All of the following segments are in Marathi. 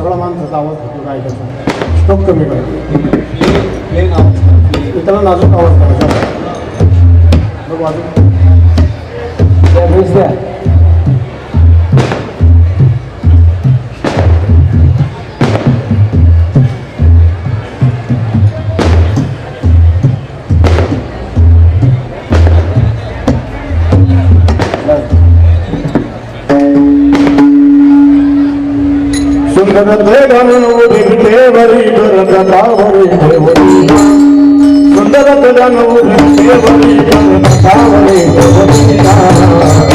सगळा माणसाचा आवाज होतो गायकाचा तो कमी करायचा प्लेन आवाज त्याला नाजूक आवाज करायचा बघ वाजून द्या सुंदर ते घालून उभी देवरी करतावरी देवरी सुंदर ते घालून उभी देवरी करतावरी देवरी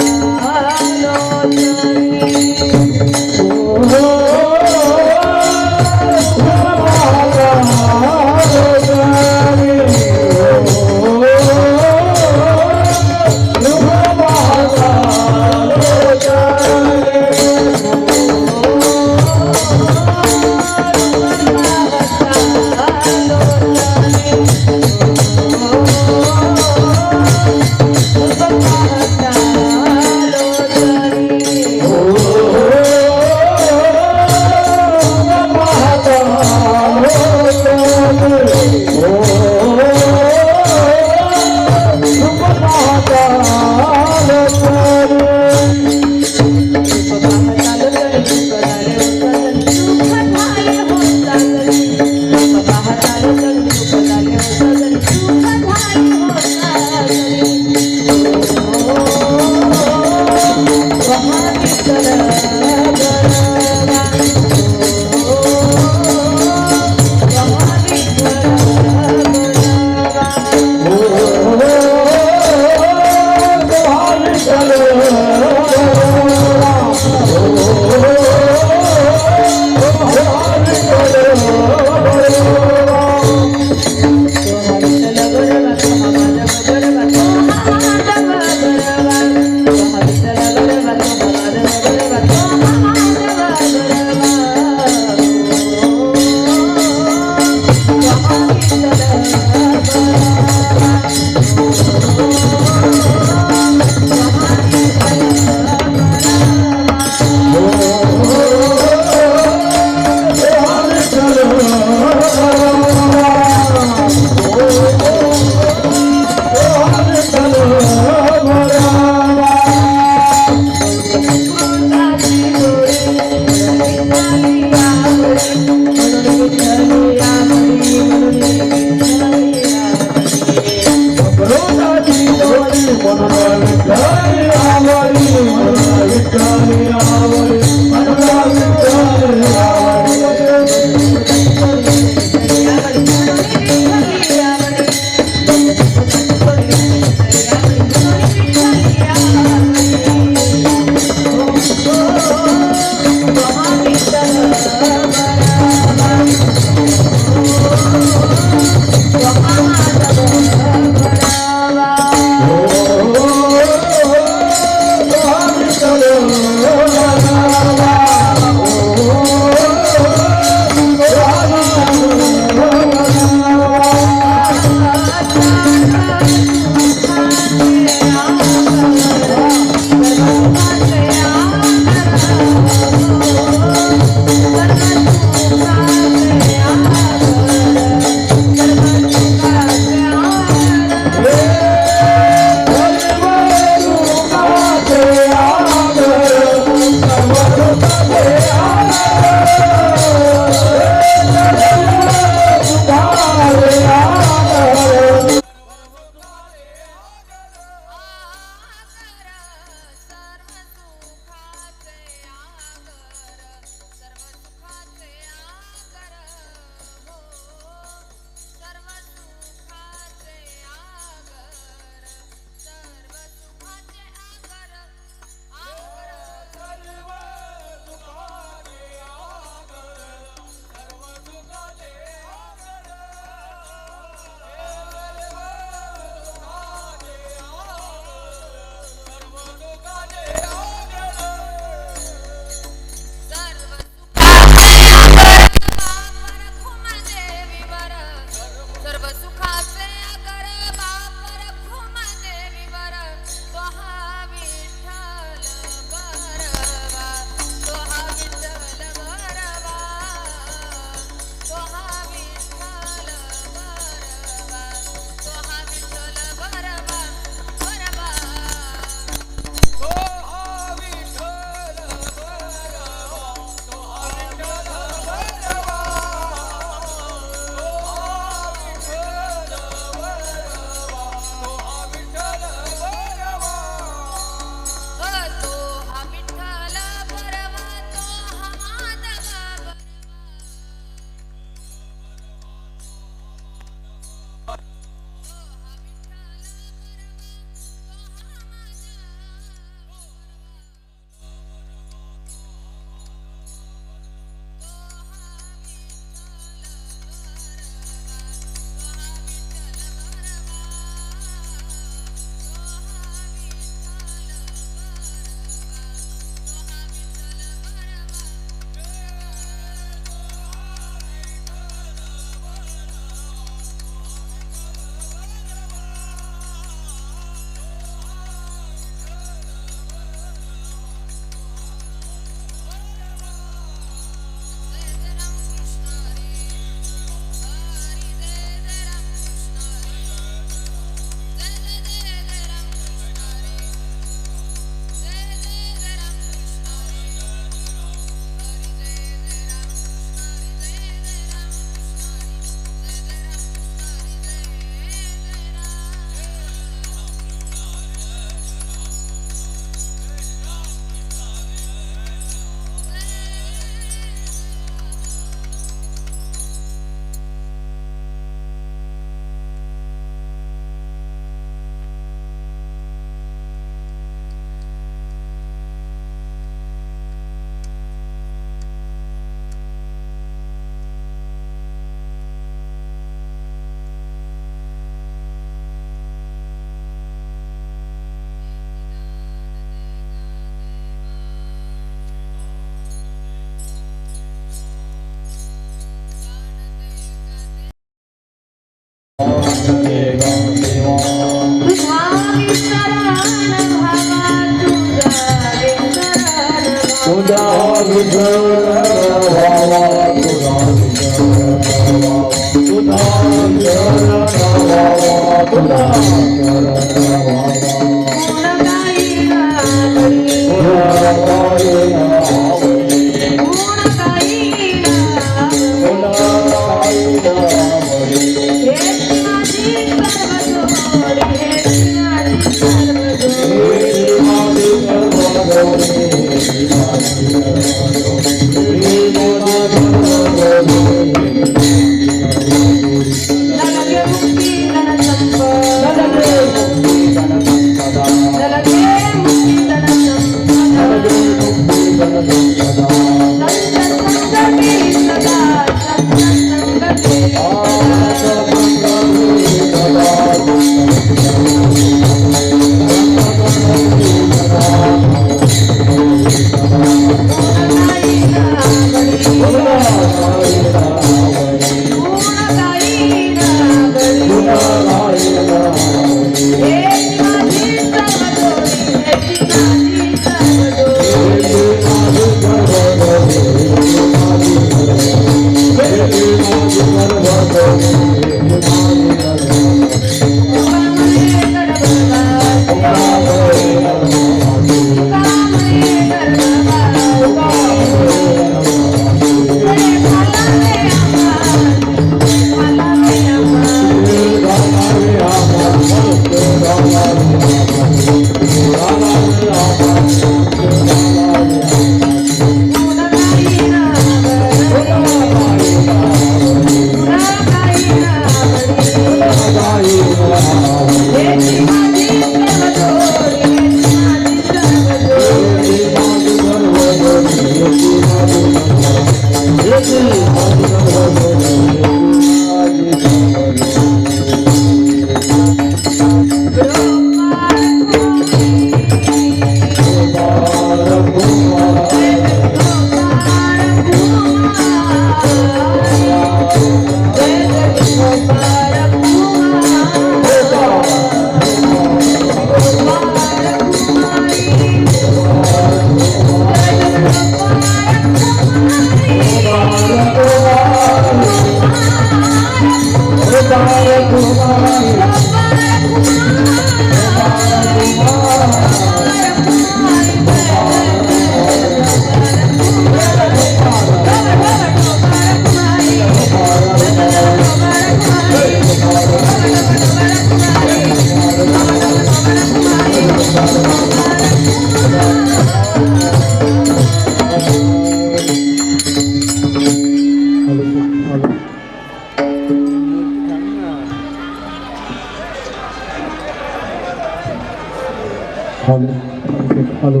हॅलो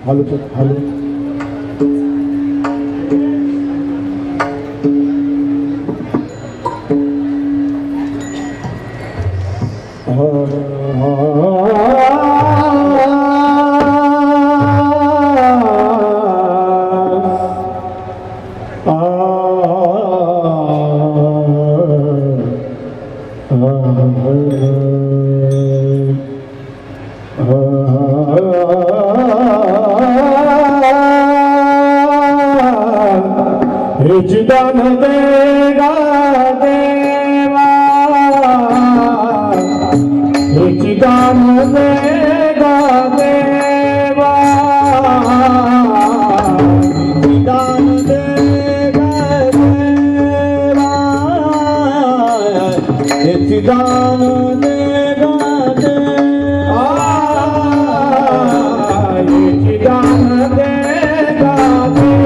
हॅलो सर हॅलो दान देगा देवा दान देगा देवा दान देगा देवा दान देगा देवा दान देगा देवा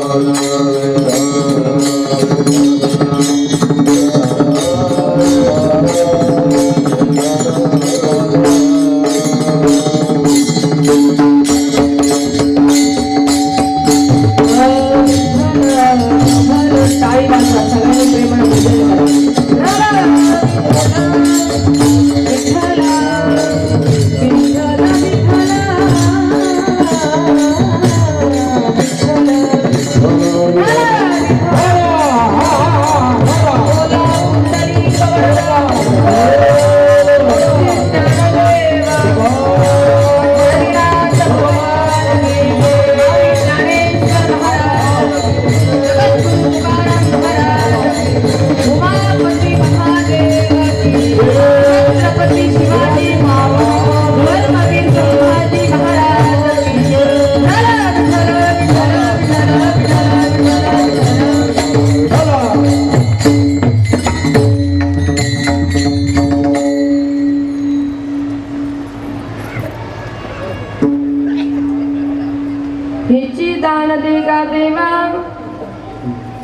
टाळी वाजवा सगळ्यांनी प्रेमाने विजय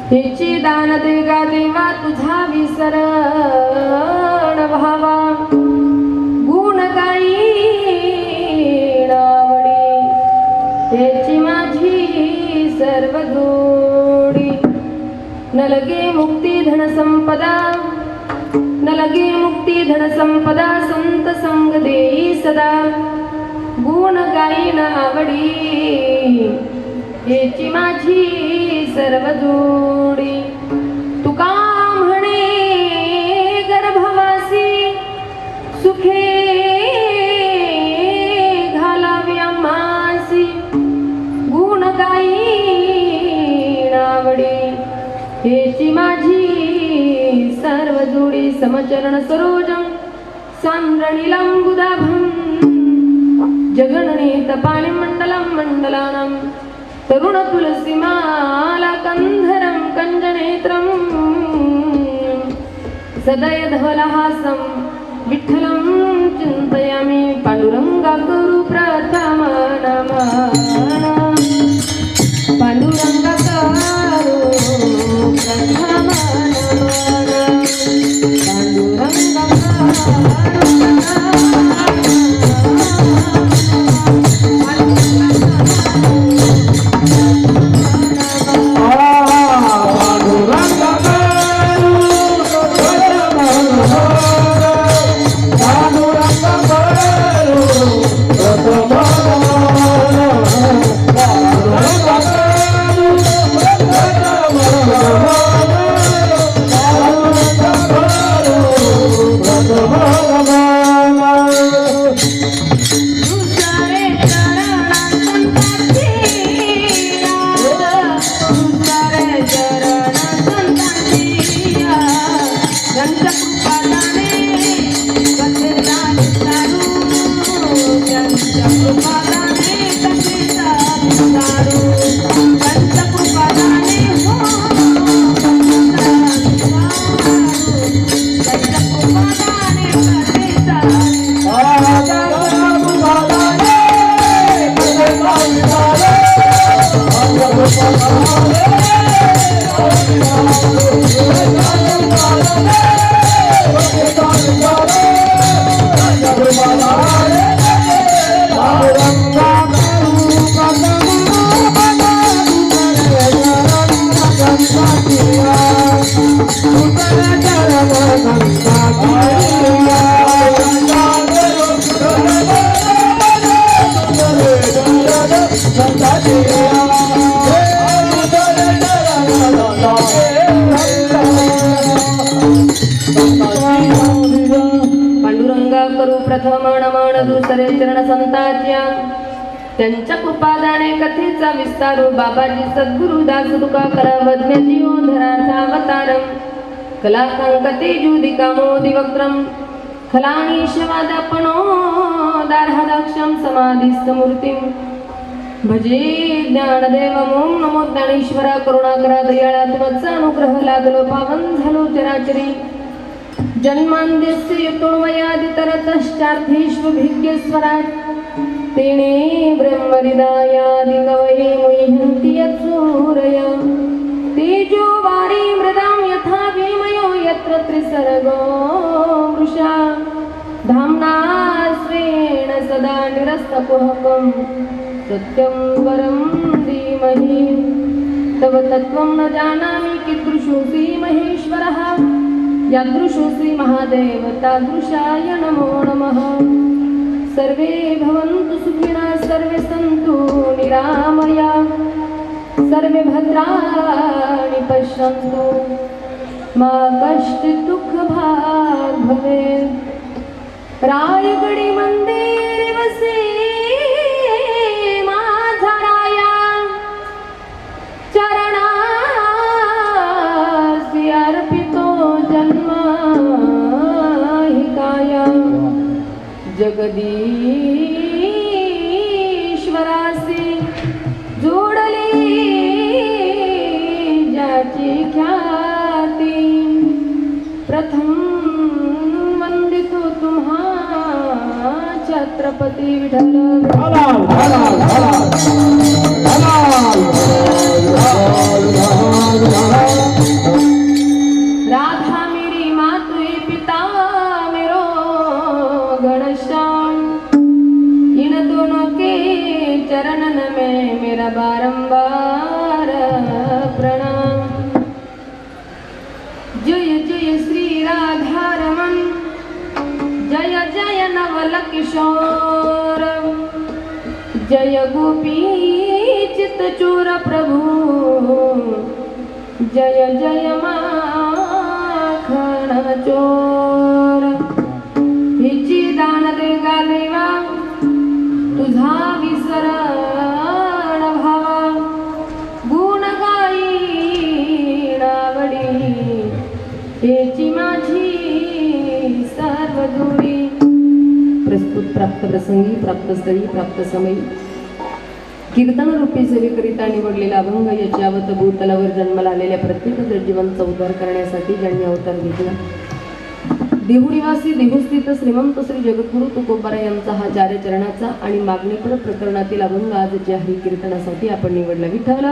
हिची दान दे गा देवा तुझा विसरण व्हावा गुण गाई आवडी हेची माझी सर्व जोडी न लगे मुक्ती धन संपदा न लगे मुक्ती धन संपदा संत संग देई सदा गुण गाईन आवडी हेची माझी सर्व जोडी तुका म्हणे गर्भवासी सुखे घालावी आम्हासी गुण गाई आवडी हेची माझी सर्व जोडी समचरण सरोजं सांद्रणीलांबुदाभं जगणनीत पाणिमण्डलं मण्डलानं तरुण तुलसीमाला कंधरं कंजनेत्रं सदय धवलहासं विठ्ठलं चिन्तयामि पांडुरंगा करू प्रथम नमः पांडुरंगा करू प्रथम नमः पांडुरंगा पांडुरंगा करू प्रथम नमन दुसरे चरण संताच्या त्यांच्या कृपादाने कथेचा विस्तारो बाबाजी सद्गुरु दास तुका करवज्ञ जीवधराचा अवतारम कला संकते जुदिका मोदी वक्त्रम खलाणीशवादापणो दारहदाक्षम समाधिस्थ मूर्तिम भजे ज्ञानदेव ओम नमो ज्ञानेश्वरा करुणाकरा दयाळा तुमचा अनुग्रह लादलो पावन झालो चराचरी जन्मांद्यस्य यतोन्वयादितरतश्चार्थेष्वभिज्ञस्वराट् तेने ब्रह्महृदायादिकवये मुह्यन्ति यत्सूरय कुहकं सत्यं वरं धीमहि तव तत्त्वं न जानामि कीदृशोऽसि महेश्वरः यादृशोऽसि महादेव तादृशाय नमो नमः सर्वे भवन्तु सुखिनः सर्वे सन्तु निरामयाः सर्वे भद्राणि पश्यन्तु मा कश्चित् दुःखभाग् भवेत् रायगडी मंदिर वसे माझा राया चरणासी अर्पितो जन्म हि काया जगदीश्वरासी जोडली ज्याची ख्याती प्रथम वंदितो तुम्हा छत्रपती विठ्ठल राधा मेरी मातुई पिता मेरो घनश्याम इन दोनों के चरणन में मेरा बारंबार प्रणाम जय जय श्री राधा रमन जय जय नवल किशोर जय गोपी चित चोर प्रभु जय जय माखन चोर हिची दान देगा देवा तुझा विसरण भावा गुण गाई नावडी हेची माझी सर्व दूरी प्रस्तुत प्राप्त प्रसंगी प्राप्त स्थळी प्राप्त समयी कीर्तन रूपी सेवेकरिता निवडलेला अभंग याच्यावत भूतलावर जन्माला आलेल्या प्रत्येक जीवांचा उद्धार करण्यासाठी ज्यांनी अवतार घेतला देहुनिवासी देहुस्थित श्रीमंत श्री जगद्गुरु तुकोबारा यांचा हा चार्य चरणाचा आणि मागणीपर प्रकरणातील अभंग आज ज्या हरी कीर्तनासाठी आपण निवडला विठ्ठल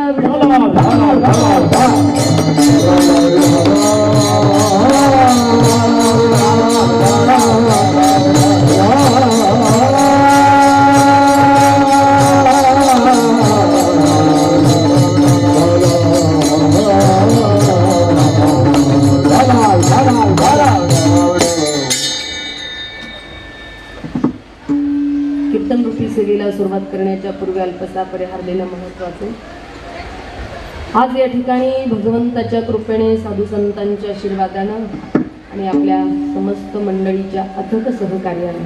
कीर्तन रूपी सेवेला सुरुवात करण्याच्या पूर्वी अल्पसा परिहार देणं महत्त्वाचे आज या ठिकाणी भगवंताच्या कृपेने साधू संतांच्या आशीर्वादानं आणि आपल्या समस्त मंडळीच्या अथक सहकार्याने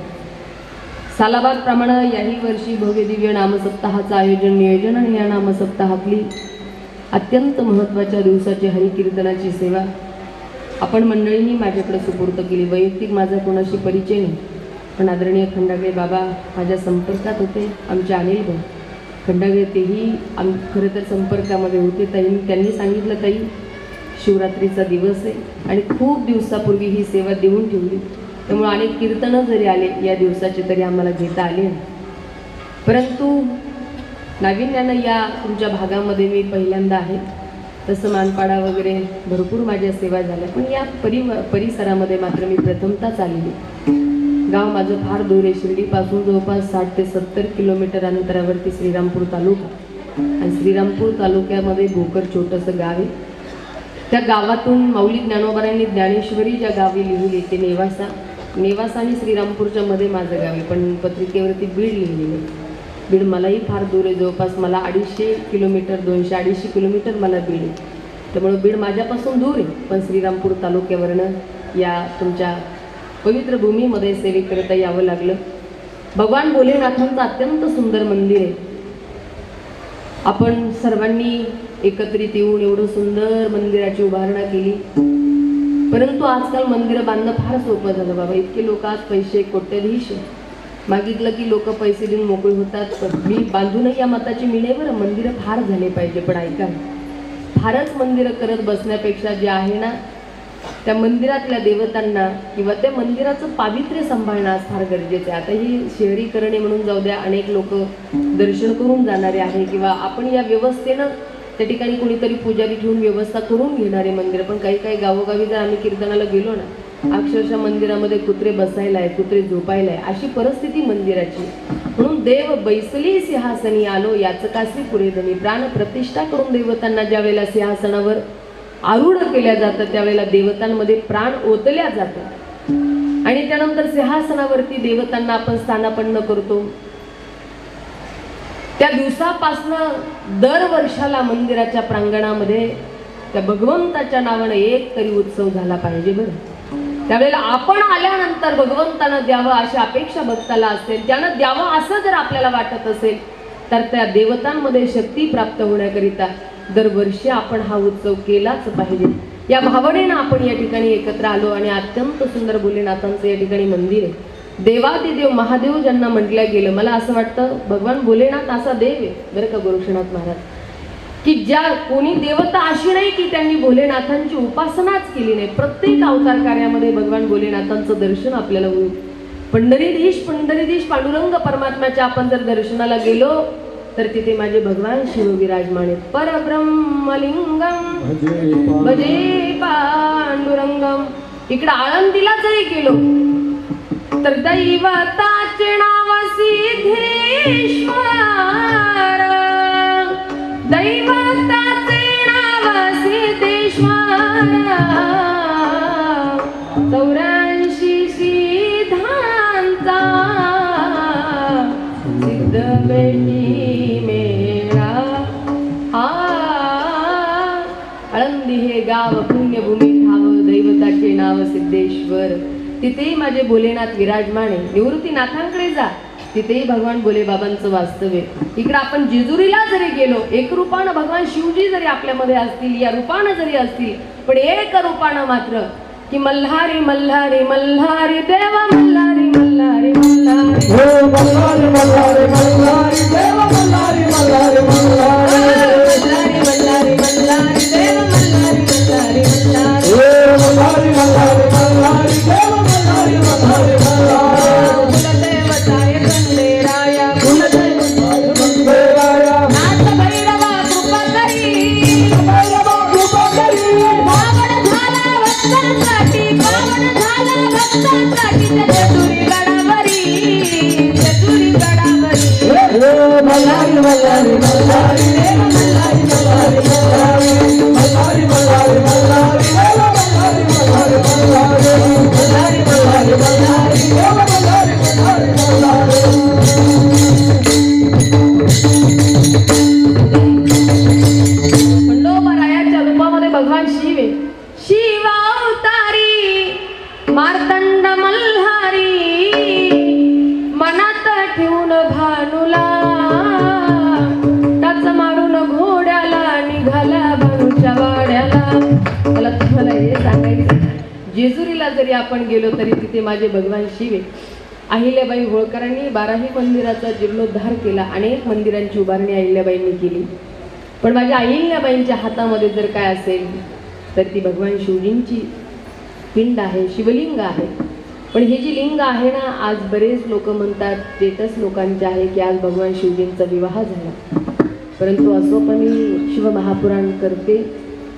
सालाबादप्रमाणे याही वर्षी भव्य दिव्य नामसप्ताहाचं आयोजन नियोजन आणि या नामसप्ताहातली अत्यंत महत्त्वाच्या दिवसाची हरिकीर्तनाची सेवा आपण मंडळींनी माझ्याकडे सुपूर्द केली. वैयक्तिक माझा कोणाशी परिचय नाही, पण आदरणीय खंडागळे बाबा माझ्या संपर्कात होते. आमचे अनिल भाऊ खंडागळे तेही खरं तर संपर्कामध्ये होते. त्यांनी सांगितलं ताई शिवरात्रीचा दिवस आहे आणि खूप दिवसापूर्वी ही सेवा देऊन ठेवली, त्यामुळे अनेक कीर्तनं जरी आले या दिवसाचे तरी आम्हाला घेता आले. परंतु नाविन्यानं या तुमच्या भागामध्ये मी पहिल्यांदा आहे. तसं मानपाडा वगैरे भरपूर माझ्या सेवा झाल्या, पण या परिसरामध्ये मात्र मी प्रथमताच आलेली. गाव माझं फार दूर आहे. शिर्डीपासून जवळपास 60 ते 70 किलोमीटर अंतरावरती श्रीरामपूर तालुका आणि श्रीरामपूर तालुक्यामध्ये भोकर छोटंसं गाव आहे. त्या गावातून माऊली ज्ञानोबारांनी ज्ञानेश्वरी ज्या गावी लिहिली ते नेवासा आणि श्रीरामपूरच्या मध्ये माझं गाव आहे, पण पत्रिकेवरती बीड लिहिलेलं आहे. बीड मलाही फार दूर आहे. जवळपास मला 250 किलोमीटर 200-250 किलोमीटर मला बीड आहे. त्यामुळे बीड माझ्यापासून दूर आहे, पण श्रीरामपूर तालुक्यावरनं या तुमच्या पवित्र भूमीमध्ये सेवेकरिता यावं लागलं. भगवान भोलेनाथांचं अत्यंत सुंदर मंदिर आहे. आपण सर्वांनी एकत्रित येऊन एवढं सुंदर मंदिराची उभारणा केली. परंतु आजकाल मंदिरं बांधणं फार सोपं झालं बाबा. इतके लोक आज पैसे कोट्याधीश मागितलं की लोक पैसे देऊन मोकळे होतात. मी बांधूनही या मताची मिळे बरं, मंदिरं फार झाले पाहिजे. पण ऐका, फारच मंदिरं करत बसण्यापेक्षा जे आहे ना त्या मंदिरातल्या देवतांना किंवा त्या मंदिराचं पावित्र्य सांभाळणं आज फार गरजेचं आहे. आता ही शहरीकरण आहे म्हणून जाऊ द्या, अनेक लोक दर्शन करून जाणारे आहे किंवा आपण या व्यवस्थेनं त्या ठिकाणी कोणीतरी पुजारी ठेवून व्यवस्था करून घेणारे मंदिर. पण काही काही गावोगावी जर आम्ही कीर्तनाला गेलो ना अक्षरशः मंदिरामध्ये कुत्रे बसायला आहे, कुत्रे झोपायला आहे, अशी परिस्थिती मंदिराची. म्हणून देव बैसली सिंहासनी आलो याचं कासी पुढे धनी. प्राण प्रतिष्ठा करून देवतांना ज्या वेळेला सिंहासनावर आरूढ केल्या जातं त्यावेळेला देवतांमध्ये प्राण ओतल्या जातात आणि त्यानंतर सिंहासनावरती देवतांना आपण स्थानापन्न करतो. त्या दिवसापासनं दर वर्षाला मंदिराच्या प्रांगणामध्ये त्या भगवंताच्या नावानं एक तरी उत्सव झाला पाहिजे बरं. त्यावेळेला आपण आल्यानंतर भगवंतानं द्यावं अशी अपेक्षा भक्ताला असेल, त्यानं द्यावं असं जर आपल्याला वाटत असेल तर त्या देवतांमध्ये शक्ती प्राप्त होण्याकरिता दरवर्षी आपण हा उत्सव केलाच पाहिजे. या भावनेनं आपण या ठिकाणी एकत्र आलो आणि अत्यंत सुंदर भोलेनाथांचं या ठिकाणी मंदिर आहे. देवादिदेव महादेव ज्यांना म्हटलं गेलं, मला असं वाटतं भगवान भोलेनाथ असा देव आहे बरं का गोरक्षनाथ महाराज, की ज्या कोणी देवता अशी नाही की त्यांनी भोलेनाथांची उपासनाच केली नाही. प्रत्येक अवतार कार्यामध्ये भगवान भोलेनाथांचं दर्शन आपल्याला होईल. पंढरीधीश पांडुरंग परमात्म्याच्या आपण जर दर्शनाला गेलो तर तिथे माझे भगवान शिव विराजमान आहेत. परब्रह्मलिंगम भजे पांडुरंगम. इकडे आळंदीला जरी गेलो तर दैवताचे नाव सिद्धेश्वर, दैवताचे नाव सिद्धेश्वर. 84 सिद्धांचा सिद्ध बेटी मेळा. आळंदी हे गाव पुण्यभूमी ठाव, दैवताचे नाव सिद्धेश्वर. तिथेही माझे भोलेनाथ विराजमान आहे. निवृत्तीनाथांकडे जा, तिथेही भगवान भोले बाबांचं वास्तव्य. इकडे आपण जेजुरीला जरी गेलो, एक रूपानं भगवान शिवजी जरी आपल्यामध्ये असतील, या रूपानं जरी असतील, पण एक रूपानं मात्र की मल्हारी मल्हारी मल्हारी देव मल्हारी मल्हारी मल्हारी मल्हारी मल्हारी मल्हारी देव मल्हारी मल्हारी मल्हारी मल्हारी मल्हारी देव मल्हारी मल्हारी मल्हारी मल्हारी मल्हारी मल्हारी देव मल्हारी मल्हारी मल्हारी. कुलदेवताय खंडेराया, कुलदेवताय खंडेराया, नाथ भैरवा कृपा करी, भैरवा कृपा करी. पावन झाला भक्तांसाठी, पावन झाला भक्तांसाठी. चतुरी गडावरी, चतुरी गडावरी. मल्हारी मल्हारी मल्हारी देव मल्हारी मल्हारी मल्हारी. मल्हारी मल्हारी मल्हारी देव मल्हारी मल्हारी मल्हारी. मल्हारी मल्हारी मल्हारी देव मल्हारी मल्हारी मल्हारी. खंडोबारायाच्या रूपामध्ये भगवान शिव आहे. शिव अवतारी मार्तंड मल्हारी, मनात ठेवून भानुला, टाच मारून घोड्याला, निघाला भानूच्या वाड्याला. मला तुम्हाला हे सांगायचं, जेजुरीला जरी आपण गेलो तरी तिथे माझे भगवान शिव आहे. अहिल्याबाई होळकरांनी 12ही मंदिराचा जीर्णोद्धार केला, अनेक मंदिरांची उभारणी अहिल्याबाईंनी केली. पण माझ्या अहिल्याबाईंच्या हातामध्ये जर काय असेल तर ती भगवान शिवजींची पिंड आहे, शिवलिंग आहे. पण ही जी लिंग आहे ना, आज बरेच लोक म्हणतात, स्टेटस लोकांचे आहे की आज भगवान शिवजींचा विवाह झाला. परंतु असो, पण मी शिवमहापुराण करते,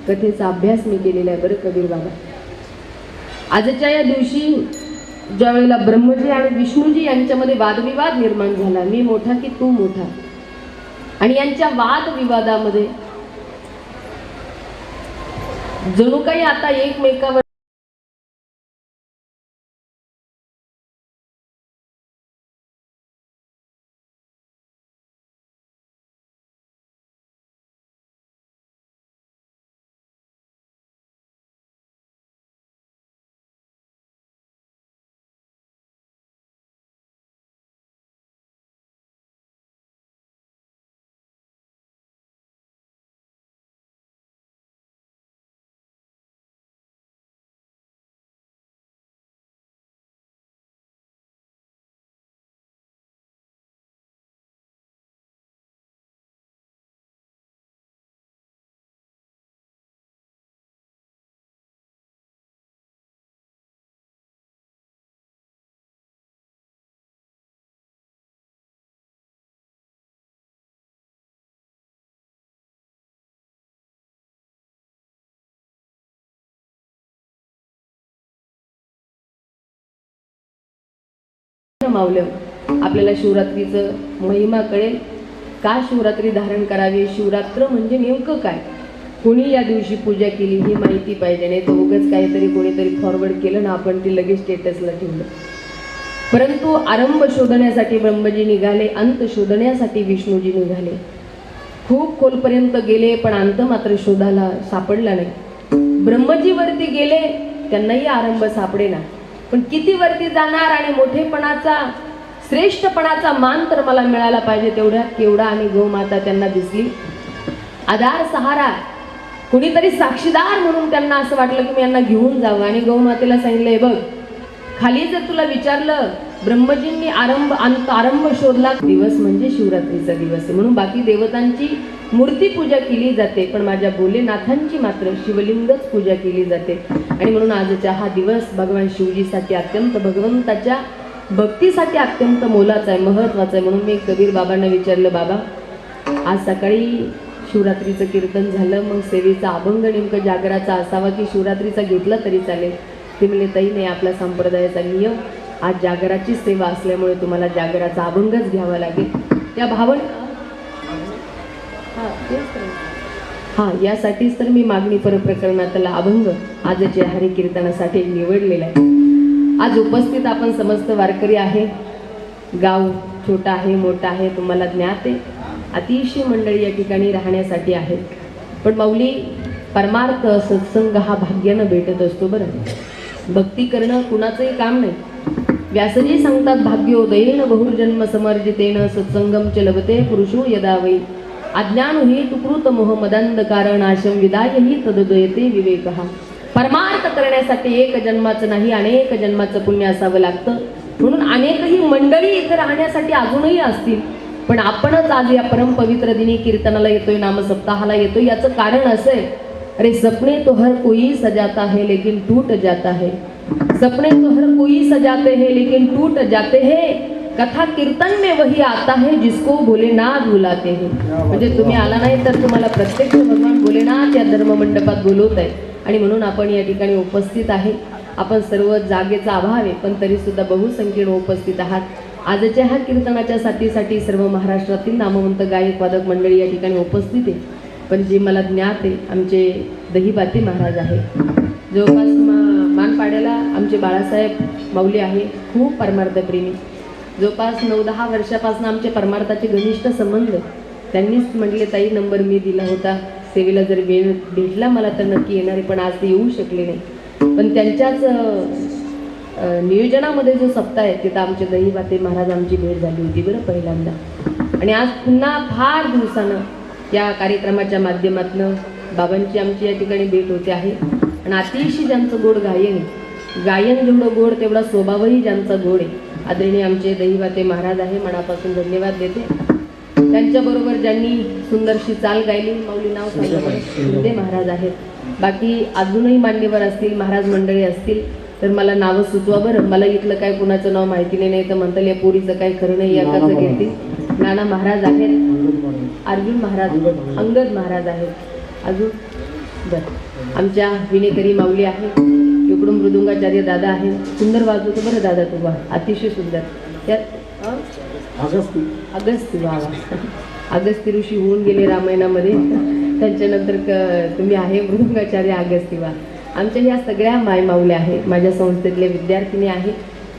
कथेचा अभ्यास मी केलेला आहे बरं कबीर बाबा. आजच्या या दिवशी ज्या वेळेला ब्रह्मजी आणि विष्णूजी यांच्यामध्ये वादविवाद निर्माण झाला, मी मोठा की तू मोठा, आणि यांच्या वादविवादामध्ये जणू काही आता एकमेकावर माऊल्या आपल्याला शिवरात्रीचं महिमा कळेल. का शिवरात्री धारण करावी, शिवरात्र म्हणजे नेमकं काय, कोणी या दिवशी पूजा केली ही माहिती पाहिजे. नाही तर उगाच काहीतरी कोणीतरी फॉरवर्ड केलं ना आपण ती लगेच स्टेटसला ठेवलं. परंतु आरंभ शोधण्यासाठी ब्रह्मजी निघाले, अंत शोधण्यासाठी विष्णूजी निघाले. खूप खोलपर्यंत गेले पण अंत मात्र शोधायला सापडला नाही. ब्रह्मजी वरती गेले, त्यांनाही आरंभ सापडेना. पण किती वरती जाणार, आणि मोठेपणाचा श्रेष्ठपणाचा मान तर मला मिळाला पाहिजे तेवढ्या केवढा. आणि गौमाता त्यांना दिसली, आधार सहारा, कुणीतरी साक्षीदार म्हणून त्यांना असं वाटलं की मी यांना घेऊन जावं. आणि गौमातेला सांगितलंय, बघ खाली जर तुला विचारलं, ब्रह्मजींनी आरंभ शोधला, दिवस म्हणजे शिवरात्रीचा दिवस आहे म्हणून बाकी देवतांची मूर्ती पूजा केली जाते, पण माझ्या भोलेनाथांची मात्र शिवलिंगच पूजा केली जाते. आणि म्हणून आजचा हा दिवस भगवान शिवजीसाठी अत्यंत, भगवंताच्या भक्तीसाठी अत्यंत मोलाचा आहे, महत्वाचा आहे. म्हणून मी कबीर बाबांना विचारलं, बाबा आज सकाळी शिवरात्रीचं कीर्तन झालं, मग सेवेचा अभंग नेमकं जागराचा असावा की शिवरात्रीचा घेतला तरी चालेल? ते म्हणले, ताई नाही, आपला संप्रदायाचा नियम आज जागराची सेवा असल्यामुळे तुम्हाला जागराचा अभंगच घ्यावा लागेल. त्या यासाठीच तर मी मागणी परप्रकरणातला अभंग आजच्या हरी कीर्तनासाठी निवडलेला आहे. आज उपस्थित आपण समस्त वारकरी आहे. गाव छोटा आहे मोठा आहे तुम्हाला ज्ञात आहे. अतिशय मंडळी या ठिकाणी राहण्यासाठी आहे. पण माऊली, परमार्थ सत्संग हा भाग्यानं भेटत असतो. बरं, भक्ती करणं कुणाचंही काम नाही. व्यासजी सांगतात, भाग्योदयेन बहुर्जन्म समर्जितेन सत्संगम च लभते पुरुषो यदा वै अज्ञान हि तुकृत मोह मदांधकार नाशम विदायही तदोदयते विवेकः. परमार्थ करण्यासाठी एक जन्माचं नाही, अनेक जन्माचं पुण्य असावं लागतं. म्हणून अनेकही मंडळी इथे राहण्यासाठी अजूनही असतील, पण आपणच आज या परमपवित्र दिनी कीर्तनाला येतोय, नामसप्ताहाला येतोय. याचं कारण असं आहे, अरे सपने तो हर कोई सजाता है लेकिन टूट जाता है. सपने तो हर कोई सजाते हैं लेकिन टूट जाते हैं. कथा कीर्तन में वही आता है जिसको भोलेनाथ बुलाते हैं. म्हणजे तुम्ही आला नाही तर तुम्हाला प्रत्यक्ष भगवान भोलेनाथ या धर्ममंडपात बोलवत आहे. आणि म्हणून आपण या ठिकाणी उपस्थित आहे. आपण सर्व जागेचा अभाव आहे, पण तरी सुद्धा बहुसंख्येने उपस्थित आहात. आजच्या ह्या कीर्तनाच्या साथीसाठी सर्व महाराष्ट्रातील नामवंत गायक वादक मंडळी या ठिकाणी उपस्थित आहे. पण जे मला ज्ञात आहे, आमचे दहीबाते महाराज आहे. जवळपास मानपाड्याला आमचे बाळासाहेब माऊली आहे, खूप परमार्थप्रेमी. जवळपास 9-10 वर्षापासून आमचे परमार्थाचे घनिष्ठ संबंध. त्यांनीच म्हटले, ताई नंबर मी दिला होता, सेवेला जर वेळ भेटला मला तर नक्की येणारे, पण आज ते येऊ शकले नाही. पण त्यांच्याच नियोजनामध्ये जो सप्ताह आहे तिथं आमचे दहीबाते महाराज आमची भेट झाली होती बरं पहिल्यांदा. आणि आज पुन्हा फार दिवसानं या कार्यक्रमाच्या माध्यमातून बाबांची आमची या ठिकाणी भेट होते आहे. आणि अतिशय ज्यांचं गोड गायन आहे, गायन जेवढं गोड तेवढा स्वभावही ज्यांचा गोड आहे, आदरणीय आमचे दहीबाते महाराज आहे, मनापासून धन्यवाद देते. त्यांच्याबरोबर ज्यांनी सुंदरशी चाल गायली, माऊली नाव सांगितलं, शिंदे महाराज आहेत. बाकी अजूनही मान्यवर असतील, महाराज मंडळी असतील तर मला नावं सुचवा बरं. मला इथलं काय कुणाचं नाव माहिती नाही तर म्हणता या पोरीचं काही खरं नाही, एकाचं घेतील. नाना महाराज आहेत, अर्जुन महाराज, अंगद महाराज आहेत. अजून बरं आमच्या विनेकरी माऊली आहे, इकडून मृदुंगाचार्य दादा आहे. सुंदर वाजवतो बरं दादा तुझा, अतिशय सुंदर. त्यात अगस्ती बाबा, अगस्ती ऋषी होऊन गेले रामायणामध्ये, त्यांच्यानंतर तुम्ही आहे मृदुंगाचार्य अगस्ती बा. आमच्या ह्या सगळ्या मायमाऊल्या आहे, माझ्या संस्थेतले विद्यार्थिनी आहे.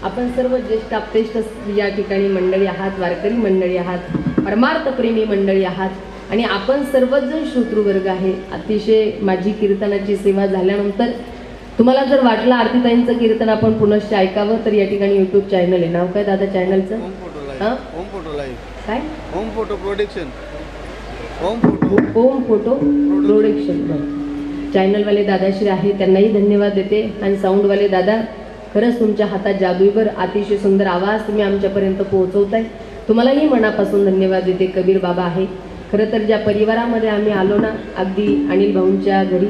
आपण सर्व ज्येष्ठ आपतेष्ट या ठिकाणी मंडळी आहात, वारकरी मंडळी आहात, परमार्थप्रेमी मंडळी आहात. आणि आपण सर्वच जण श्रोतृवर्ग आहे. अतिशय माझी कीर्तनाची सेवा झाल्यानंतर तुम्हाला जर वाटलं आरतीताईंचं कीर्तन आपण पुनश्च ऐकावं तर या ठिकाणी यूट्यूब चॅनल आहे. नाव काय दादा चॅनलचं? काय? ओम फोटो प्रोडक्शन. ओम फोटो प्रोडक्शन. चॅनलवाले दादाश्री आहे, त्यांनाही धन्यवाद देते. आणि साऊंडवाले दादा, खरंच तुमच्या हातात जादूईवर अतिशय सुंदर आवाज तुम्ही आमच्यापर्यंत पोहोचवताय, तुम्हालाही मनापासून धन्यवाद देते. कबीर बाबा आहे. खरं तर ज्या परिवारामध्ये आम्ही आलो ना, अगदी अनिल भाऊंच्या घरी,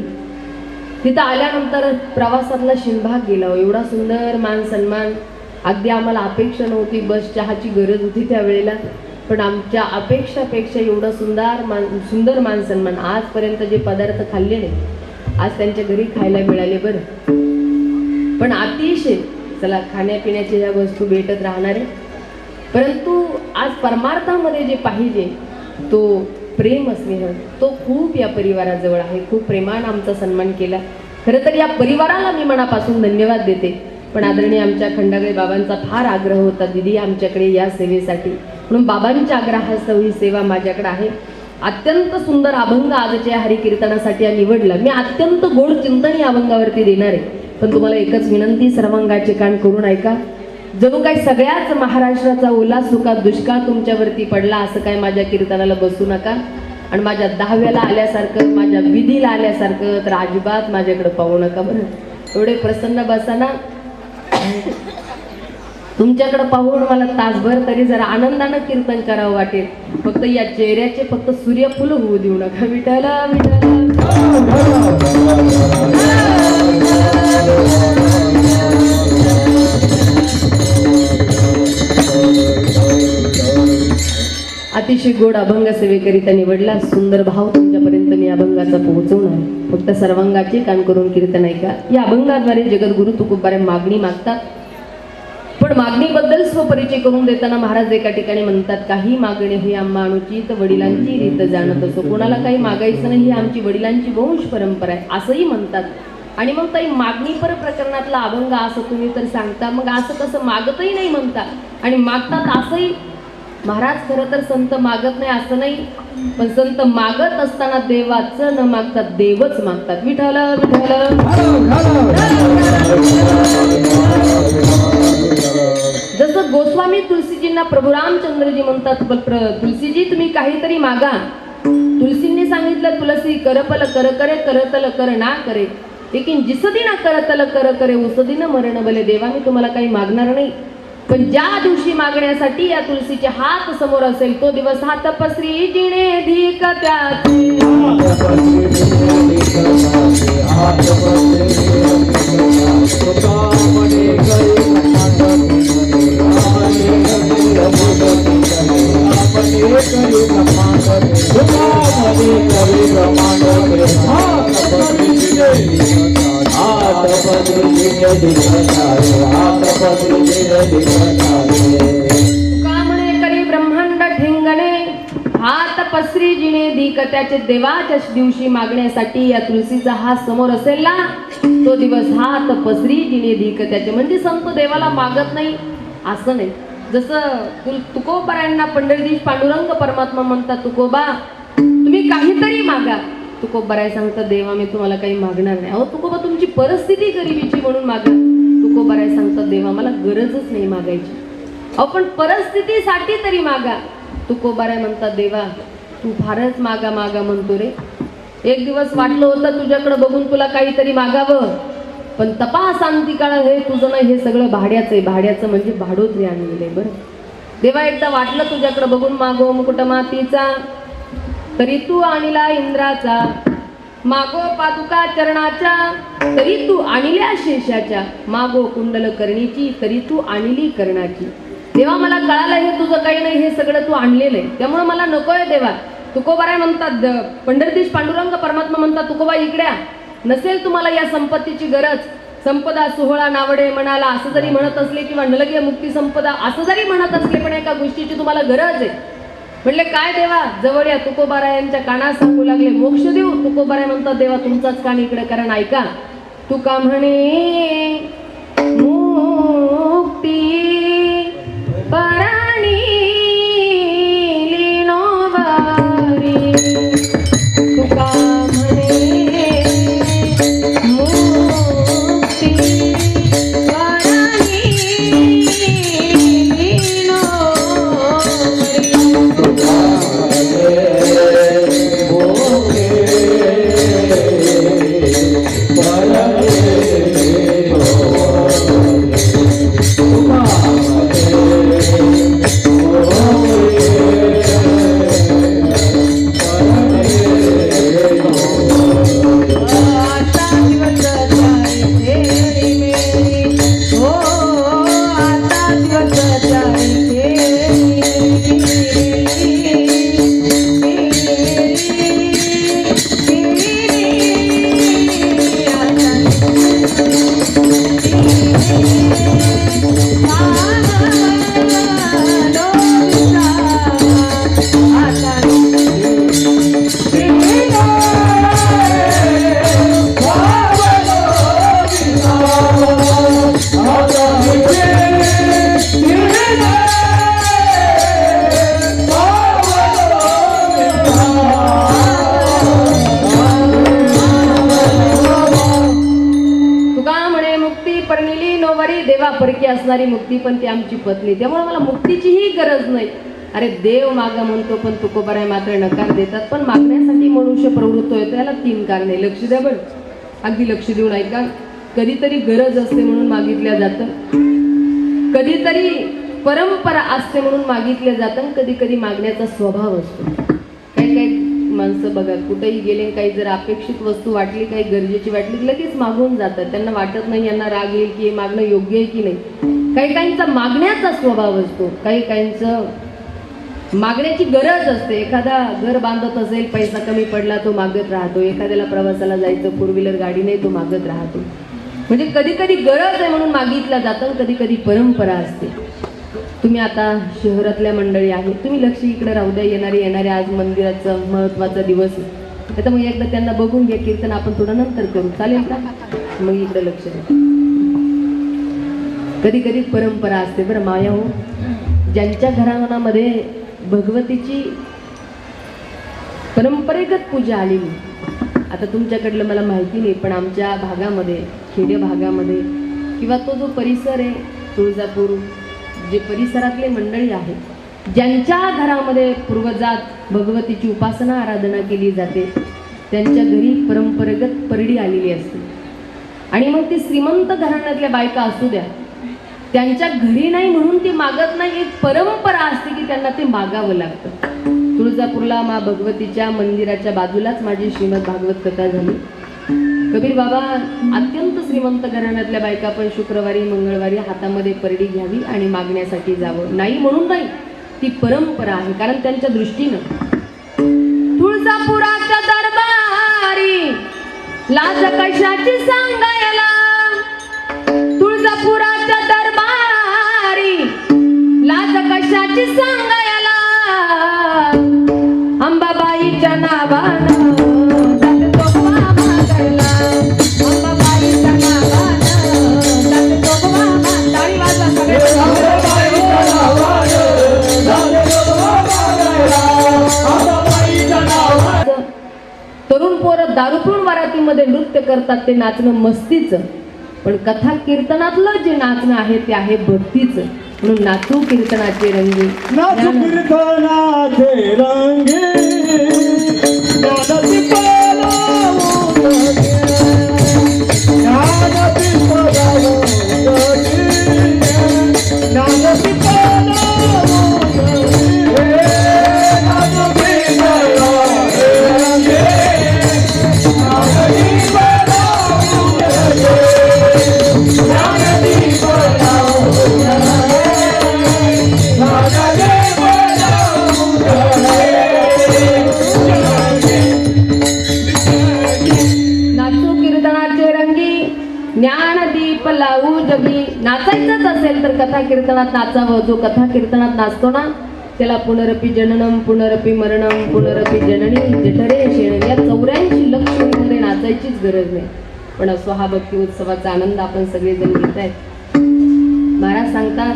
तिथं आल्यानंतर प्रवासातला शिनभाग गेला. एवढा सुंदर मान सन्मान, अगदी आम्हाला अपेक्षा नव्हती. बस चहाची गरज होती त्यावेळेला, पण आमच्या अपेक्षापेक्षा एवढं सुंदर मान सन्मान. आजपर्यंत जे पदार्थ खाल्ले नाही आज त्यांच्या घरी खायला मिळाले बरं. पण अतिशय चला खाण्यापिण्याच्या ह्या वस्तू भेटत राहणारे. परंतु आज परमार्थामध्ये जे पाहिजे तो प्रेम स्नेह तो खूप या परिवाराजवळ आहे. खूप प्रेमानं आमचा सन्मान केला. खरं तर या परिवाराला मी मनापासून धन्यवाद देते. पण आदरणीय आमच्या खंडागळे बाबांचा फार आग्रह होता, दिदी आमच्याकडे या सेवेसाठी, म्हणून बाबांच्या आग्रहास्तव ही सेवा माझ्याकडे आहे. अत्यंत सुंदर अभंग आजच्या हरिकीर्तनासाठी निवडला. मी अत्यंत गोड चिंतन या अभंगावरती देणार आहे. पण तुम्हाला एकच विनंती, सर्वांगाचे कान करून ऐका. जणू काही सगळ्याच महाराष्ट्राचा ओला सुका दुष्काळ तुमच्यावरती पडला असं काय माझ्या कीर्तनाला बसू नका. आणि माझ्या 10व्याला आल्यासारखं, माझ्या विधीला आल्यासारखं तर अजिबात माझ्याकडे पाहू नका बरं. एवढे प्रसन्न बसाना. तुमच्याकडे पाहून मला तासभर तरी जरा आनंदानं कीर्तन करावं वाटेल. फक्त या चेहऱ्याचे फक्त सूर्यफुल होऊ देऊ नका. विठ्ठल विठ्ठल. अतिशय गोड अभंग सेवेकरिता निवडला. सुंदर भाव तुमच्यापर्यंत मी अभंगाचा पोहोचवणार. फक्त सर्वांगाचे कान करून कीर्तन ऐका. या अभंगाद्वारे जगद्गुरु तुकोबाराय मागणी मागतात. पण मागणीबद्दल स्वपरिचय करून देताना महाराज एका ठिकाणी म्हणतात, काही मागणे हे आम्हा अनुचित वडिलांची रीत जाणत असो. कोणाला काही मागायचं नाही, ही आमची वडिलांची वंश परंपरा आहे असंही म्हणतात. आणि मग ताई मागणी पर प्रकरणातला अभंग असं तुम्ही तर सांगता, मग असं कसं मागतही नाही म्हणता आणि मागतात असंही. महाराज खरं तर संत मागत नाही असं नाही, पण संत मागत असताना देवाचं न मागतात देवच मागतात. विठ्ठल विठ्ठल. जसं गोस्वामी तुलसीजींना प्रभू रामचंद्रजी म्हणतात, तुलसीजी तुम्ही काहीतरी मागा. तुलसींनी सांगितलं, तुलसी करपल कर करे करतल कर ना करे, लेकिन जिसदी ना करतल कर करे उसदी न मरण बले. देवा मी तुम्हाला काही मागणार नाही, पण ज्या दिवशी मागण्यासाठी या तुलसीचे हात समोर असेल तो दिवस हा तपस्री जिणे धीक त्याचे. ब्रह्मांड ठिंगणे हात पसरी जिणे धीक त्याचे. देवाच्या दिवशी मागण्यासाठी या तुलसीचा हात समोर असेल ना तो दिवस हात पसरी जिणे धीक त्याचे. म्हणजे संत देवाला मागत नाही असं नाही. जसं तुकोबारायांना पंढरीदीश पांडुरंग परमात्मा म्हणतात, तुकोबा तुम्ही काहीतरी मागा. तुकोबाराय सांगतात, देवा मी तुम्हाला काही मागणार नाही. अहो तुकोबा तुमची परिस्थिती गरिबीची म्हणून मागा. तुकोबाराय सांगतात, देवा मला गरजच नाही मागायची. अहो पण परिस्थितीसाठी तरी मागा. तुकोबाराय म्हणतात, देवा तू फारच मागा मागा म्हणतो रे. एक दिवस वाटलं होतं तुझ्याकडे बघून तुला काहीतरी मागावं, पण तपास अंती काळ हे तुझं नाही, हे सगळं भाड्याचं आहे. भाड्याचं म्हणजे भाडोत्री आणलेलं आहे. बरं देवा एकदा वाटलं तुझ्याकडे बघून मागो मुकुट मातीचा, तरी तू आणला इंद्राचा. मागो पादुका चरणाच्या, तरी तू आणल्या शेषाच्या. मागो कुंडल करणीची, तरी तू आणली कर्णाची. देवा मला कळालं हे तुझं काही नाही, हे सगळं तू आणलेलं आहे, त्यामुळे मला नकोय देवा. तुकोबाराय म्हणतात, पंढरीदीश पांडुरंग परमात्मा म्हणतात, तुकोबा इकड्या नसेल तुम्हाला या संपत्तीची गरज, संपदा सोहळा नावडे मनाला असं जरी म्हणत असले किंवा नलगे मुक्ती संपदा असं जरी म्हणत असले, पण एका गोष्टीची तुम्हाला गरज आहे. म्हणले काय देवा? जवळ या. तुकोबारायांच्या कानात सांगू लागले, मोक्ष देऊ. तुकोबाराय म्हणतात, देवा तुमचाच कान इकडे कारण ऐका. तुका म्हणे मुक्ती पराणी लीनोबारी. तुका Oh परकी असणारी मुक्ती पण ती आमची पत्नी, त्यामुळे मला मुक्तीचीही गरज नाही. अरे देव मागा म्हणतो पण तुकोबाराय मात्र नकार देतात. पण मागण्यासाठी मनुष्य प्रवृत्त होतो याला 3 कारणे. लक्ष द्या बरं, अगदी लक्ष देऊन ऐका. कधीतरी गरज असते म्हणून मागितल्या जातं, कधीतरी परंपरा असते म्हणून मागितलं जातं, कधी कधी मागण्याचा स्वभाव असतो. काही काही माणसं बघा कुठेही गेले, काही जर अपेक्षित वस्तू वाटली, काही गरजेची वाटली, लगेच मागून जातात. त्यांना वाटत नाही यांना राग येईल की मागणं योग्य आहे की नाही. काही काहींचा मागण्याचा स्वभाव असतो, काही काहींचं मागण्याची गरज असते. एखादा घर बांधत असेल, पैसा कमी पडला तो मागत राहतो. एखाद्याला प्रवासाला जायचं, 4 व्हीलर गाडी नाही, तो मागत राहतो. म्हणजे कधी कधी गरज आहे म्हणून मागितलं जातं, कधी कधी परंपरा असते. तुम्ही आता शहरातल्या मंडळी आहे, तुम्ही लक्ष इकडे राहू द्या. येणारे आज मंदिराचा महत्त्वाचा दिवस आहे, आता मग एकदा त्यांना बघून घ्या. कीर्तन आपण थोडं नंतर करू, चालेल का? मग इकडे लक्ष द्या. कधी कधी परंपरा असते बरं माया हो. ज्यांच्या घरामध्ये भगवतीची परंपरेगत पूजा आलेली, आता तुमच्याकडलं मला माहिती नाही, पण आमच्या भागामध्ये, खेडे भागामध्ये किंवा तो जो परिसर आहे तुळजापूर, जे परिसरातले मंडळी आहेत, ज्यांच्या घरामध्ये पूर्वजात भगवतीची उपासना आराधना केली जाते, त्यांच्या घरी परंपरेगत परडी आलेली असते. आणि मग ती श्रीमंत घराण्यातल्या बायका असू द्या, त्यांच्या घरी नाही म्हणून ती मागत नाही, एक परंपरा असते की त्यांना ते मागावं लागतं. तुळजापूरला मा भगवतीच्या मंदिराच्या बाजूलाच माझी श्रीमद भागवत कथा झाली. कबीर बाबा अत्यंत श्रीमंत घराण्यातल्या बायका पण शुक्रवारी मंगळवारी हातामध्ये परडी घ्यावी आणि मागण्यासाठी जावं. नाही म्हणून नाही, ती परंपरा आहे. कारण त्यांच्या दृष्टीनं तुळजापुराच्या दरबारी लाज कशाची सांगायला, तुळजापुराच्या दरबारी लाज कशाची सांगायला, अंबाबाईच्या नावानं तरुण पोरं दारू पिऊन वरातीमध्ये नृत्य करतात, ते नाचणं मस्तीचं. पण कथा कीर्तनातलं जे नाचणं आहे ते आहे भक्तीचं. म्हणून नाचू कीर्तनाचे रंगी, नाचू कीर्तनाचे रंगी, ज्ञानदीप लावू जगी. नाचायचंच असेल तर कथा कीर्तनात नाचावं. जो कथा कीर्तनात नाचतो ना त्याला पुनरपी जननम पुनरपी मरणम पुनरपी जननी जठरे शेण या 84 लक्ष मध्ये नाचायचीच गरज नाही. पण असो हा भक्ती उत्सवाचा आनंद आपण सगळेजण घेत आहेत. महाराज सांगतात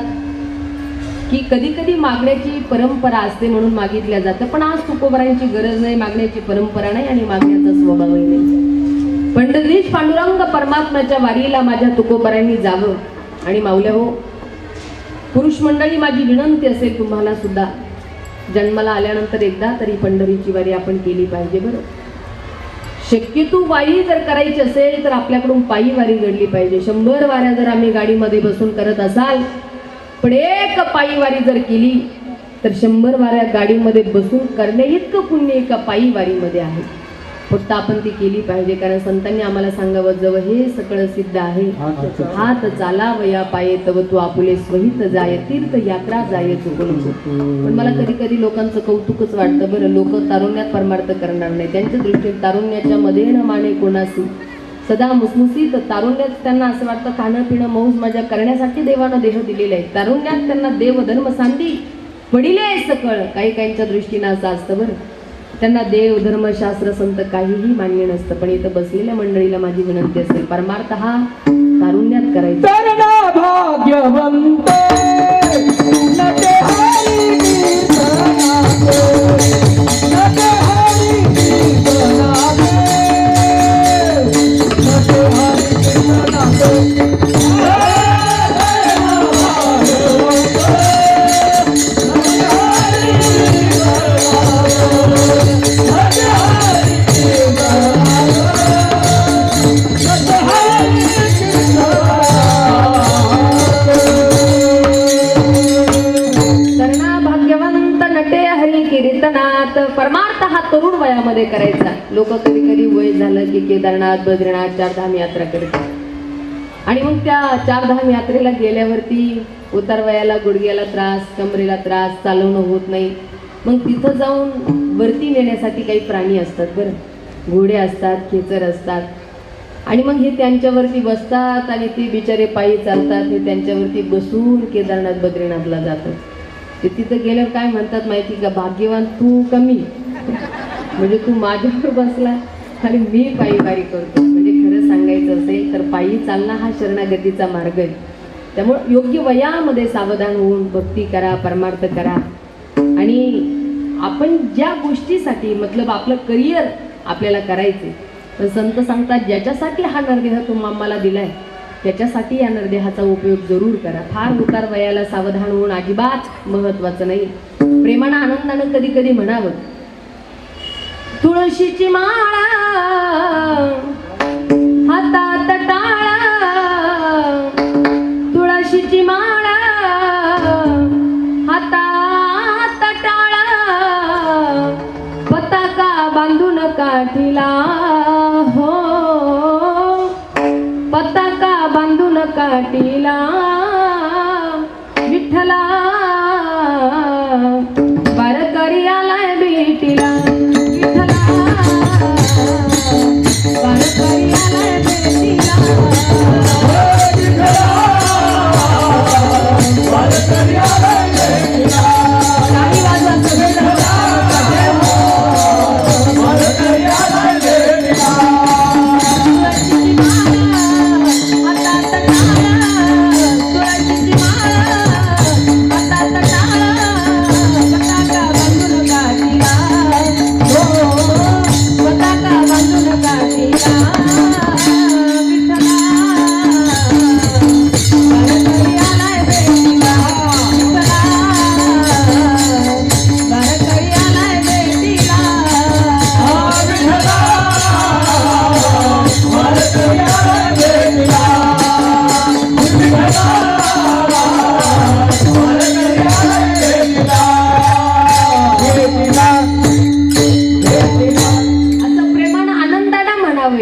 की कधी कधी मागण्याची परंपरा असते म्हणून मागितल्या जातं. पण आज तुकोबारांची गरज नाही, मागण्याची परंपरा नाही आणि मागण्याचा स्वभावही नाही. पंढरीश पांडुरंग परमात्म्याच्या वारीला माझ्या तुकोबारांनी जावं. आणि माऊल्या हो, पुरुष मंडळी माझी विनंती असेल तुम्हाला सुद्धा, जन्माला आल्यानंतर एकदा तरी पंढरीची वारी आपण केली पाहिजे बरं. शक्यतो वारी जर करायची असेल तर आपल्याकडून पायी वारी घडली पाहिजे. 100 वाऱ्या जर आम्ही गाडीमध्ये बसून करत असाल, पण एक पायी वारी जर केली तर 100 वाऱ्या गाडीमध्ये बसून करणे इतकं पुण्य एका पायी वारीमध्ये आहे. फक्त आपण ती केली पाहिजे. कारण संतांनी आम्हाला सांगावं, जव हे सकळ सिद्ध आहे, हात चालावया पाये तव तू आपुले स्वहित जाय, तीर्थ यात्रा जाय चुकू नको. पण मला कधी कधी लोकांचं कौतुकच वाटतं बरं. लोक तारुण्यात परमार्थ करणार नाही. त्यांच्या दृष्टीने तारुण्याच्या मध्ये न माने कोणासी, सदा मुसमुसीत तारुण्यात त्यांना असं वाटतं खाणं पिणं मौज मजा करण्यासाठी देवानं देह दिलेला आहे. तारुण्यात त्यांना देव धर्म सांधी पडिले सकळ. काही काहींच्या दृष्टीनं असं असतं बरं. त्यांना देव धर्म शास्त्र संत काहीही मान्य नसतं. पण इथं बसलेल्या मंडळीला माझी विनंती असेल, परमार्थ हा तारुण्यात करायचा. भाग्यवंत वयामध्ये करायचा. लोक कधी कधी वय झालं की केदारनाथ बद्रीनाथ चारधाम यात्रा करतात आणि मग त्या चारधाम यात्रेला गेल्यावरती उतार वयाला गुडघ्याला त्रास, कमरेला त्रास, चालवणं होत नाही. मग तिथं जाऊन वरती नेण्यासाठी काही प्राणी असतात बरं, घोडे असतात, खेचर असतात आणि मग हे त्यांच्यावरती बसतात आणि ते बिचारे पायी चालतात. हे त्यांच्यावरती बसून केदारनाथ बद्रीनाथला जातात. ते तिथं गेल्यावर काय म्हणतात माहिती का, भाग्यवान तू कमी, म्हणजे तू माझ्यावर बसला आणि मी पायी वारी करतो. म्हणजे खरं सांगायचं असेल तर पायी चालणं हा शरणागतीचा मार्ग आहे. त्यामुळे योग्य वयामध्ये सावधान होऊन भक्ती करा, परमार्थ करा. आणि आपण ज्या गोष्टीसाठी मतलब आपलं करिअर आपल्याला करायचे, तर संत सांगतात ज्याच्यासाठी हा नरदेह तुम्हाला दिलाय त्याच्यासाठी या नरदेहाचा उपयोग जरूर करा. फार उतार वयाला सावधान होऊन अजिबात महत्वाचं नाही. प्रेमानं आनंदानं कधी कधी म्हणावं, तुळशीची माळा हातात टाळा, तुळशीची माळा हातात टाळा, पताका बांधून काठीला हो, पताका बांधून काठीला विठ्ठला वारकरी आलाय भेटीला, विठ्ठला वारकरी आलाय भेटीला, वारकरी आलाय भेटीला, काही वाजवा सगळेजण वारकरी आलाय भेटीला.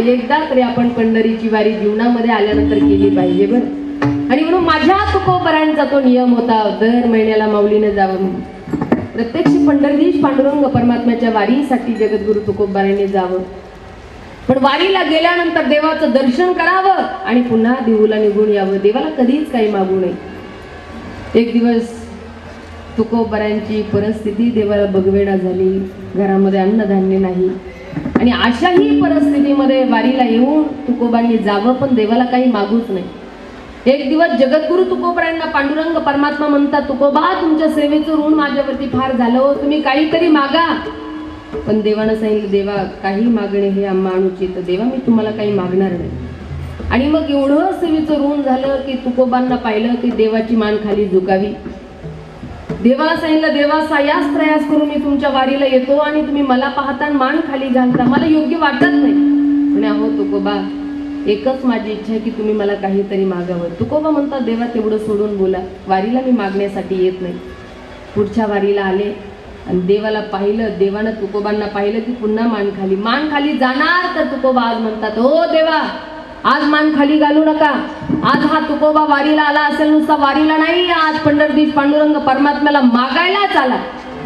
एकदा तरी आपण पंढरीची वारी जीवनामध्ये आल्यानंतर केली पाहिजे बरं. आणि म्हणून माझ्या तुकोबरांचा तो नियम होता, दर महिन्याला माऊलीने जावं. प्रत्यक्ष पंढरीश पांडुरंग परमात्म्याच्या वारीसाठी जगद्गुरु तुकोबरांनी जावं. पण वारीला गेल्यानंतर देवाचं दर्शन करावं आणि पुन्हा देऊला निघून यावं. देवाला कधीच काही मागू नये. एक दिवस तुकोबरांची परिस्थिती देवाला बघवेना झाली, घरामध्ये अन्नधान्य नाही आणि अशाही परिस्थितीमध्ये वारीला येऊन तुकोबांनी जावं पण देवाला काही मागूच नाही. एक दिवस जगद्गुरु तुकोबरांना पांडुरंग परमात्मा म्हणतात, तुकोबा तुमच्या सेवेचं ऋण माझ्यावरती फार झालं हो, तुम्ही काहीतरी मागा. पण देवानं सांगितलं, देवा काही मागणे हे आम्हा अनुचित, देवा मी तुम्हाला काही मागणार नाही. आणि मग एवढं सेवेचं ऋण झालं की तुकोबांना पाहिलं की देवाची मान खाली झुकावी. देवाला सांगितलं, देवा सायास प्रयास करून मी तुमच्या वारीला येतो आणि तुम्ही मला पाहता मान खाली घालता, मला योग्य वाटत नाही. म्हणे अहो तुकोबा, एकच माझी इच्छा आहे की तुम्ही मला काहीतरी मागावं. तुकोबा म्हणतात, देवा तेवढं सोडून बोला, वारीला मी मागण्यासाठी येत नाही. पुढच्या वारीला आले आणि देवाला पाहिलं. देवानं तुकोबांना पाहिलं की पुन्हा मान खाली जाणार. तर तुकोबा आज म्हणतात, हो देवा आज मान खाली घालू नका. आज हा तुकोबा वारीला आला असेल, नुसता वारीला नाही, आज पंढरदीश पांडुरंग परमात्म्याला मागायलाच आला.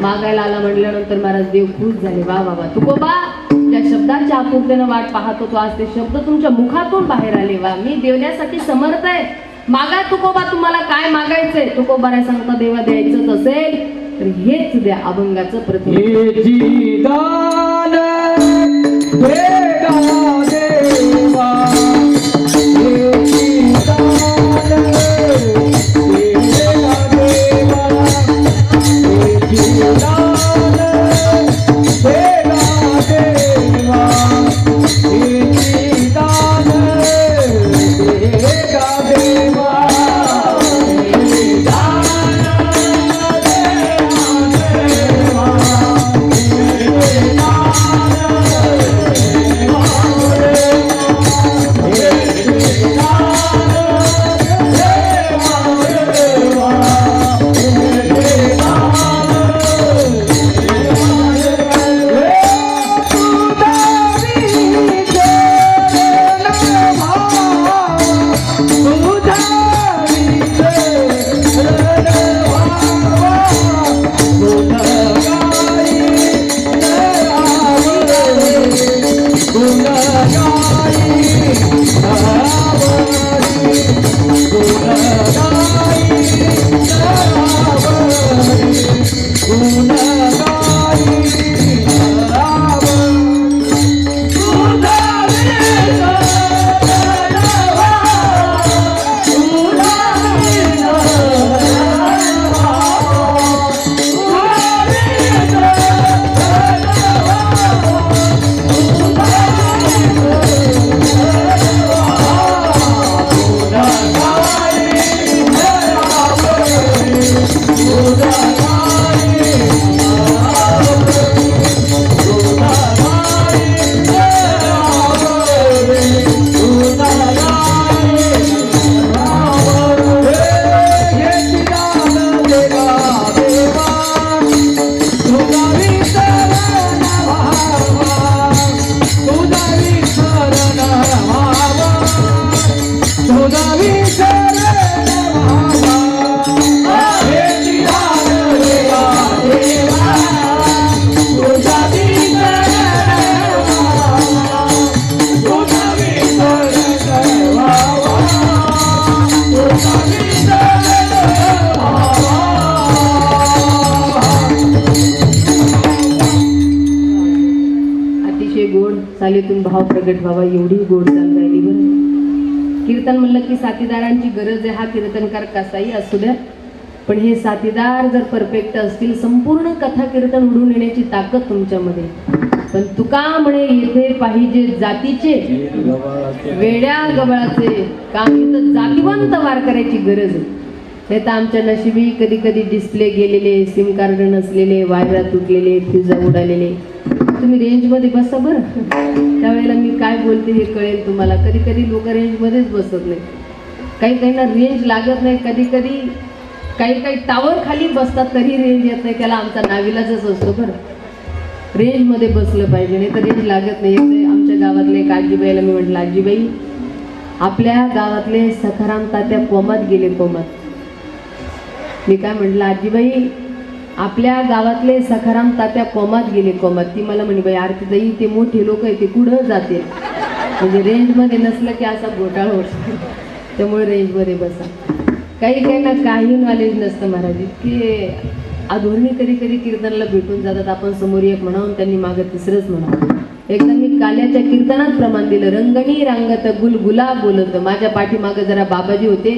मागायला आला म्हटल्यानंतर महाराज देव खुश झाले. वा वा वा, तुकोबा त्या शब्दाच्या आतुरतेनं वाट पाहत होतो, आज ते शब्द तुमच्या मुखातून बाहेर आले. वा, मी देण्यासाठी समर्थ आहे. मागा तुकोबा, तुम्हाला काय मागायचंय. तुकोबा रे सांगता, देवा द्यायचंच असेल तर हेच द्या, अभंगाचं प्रथम Oh अतिशय गोड चालीतून भाव प्रगट व्हावा एवढी गोड चाल राहिली बरं. कीर्तन म्हणलं की साथीदारांची गरज आहे. हा कीर्तनकार कसाही असू द्या, पण हे साथीदार जर परफेक्ट असतील, संपूर्ण कथा कीर्तन उडून येण्याची ताकद तुमच्यामध्ये. पण तुका म्हणे येथे पाहिजे जातीचे वेड्या गवळाचे काम. इथं जातीवंत वार करायची गरज आहे. नाही तर आमच्या नशिबी कधी कधी डिस्प्ले गेलेले, सिम कार्ड नसलेले, वायरा तुटलेले, फ्यूजा उडालेले. तुम्ही रेंजमध्ये बसा बरं, त्यावेळेला मी काय बोलते हे कळेल तुम्हाला. कधी कधी लोक रेंजमध्येच बसत नाही. काही काहींना रेंज लागत नाही. कधी कधी काही टावर खाली बसतात तरी रेंज येत नाही. त्याला आमचा नाविलाजच असतो बरं. रेंजमध्ये बसलं पाहिजे, नाही तर रेंज लागत नाही. एकदा आमच्या गावातले एक आजीबाईला मी म्हटलं, आजीबाई आपल्या गावातले सखाराम तात्या कोमात गेले, कोमात. मी काय म्हटलं, आजीबाई आपल्या गावातले सखाराम तात्या कोमात गेले, कोमात. ती मला म्हणे, बाई आरतीताई ते मोठे लोक आहे, ते कुठं जाते. म्हणजे रेंजमध्ये नसलं की असा घोटाळा होतो. त्यामुळे रेंजमध्ये बसा. काही ना काही नॉलेज नसतं महाराज. इतके अधोरणी कधी कधी कीर्तनाला भेटून जातात. आपण समोर एक म्हणावून त्यांनी मागं तिसरंच म्हणावं. एकदा मी काल्याच्या कीर्तनात प्रमाण दिलं, रंगणी रांगत गुलगुला बोलत. माझ्या पाठीमागं जरा बाबाजी होते,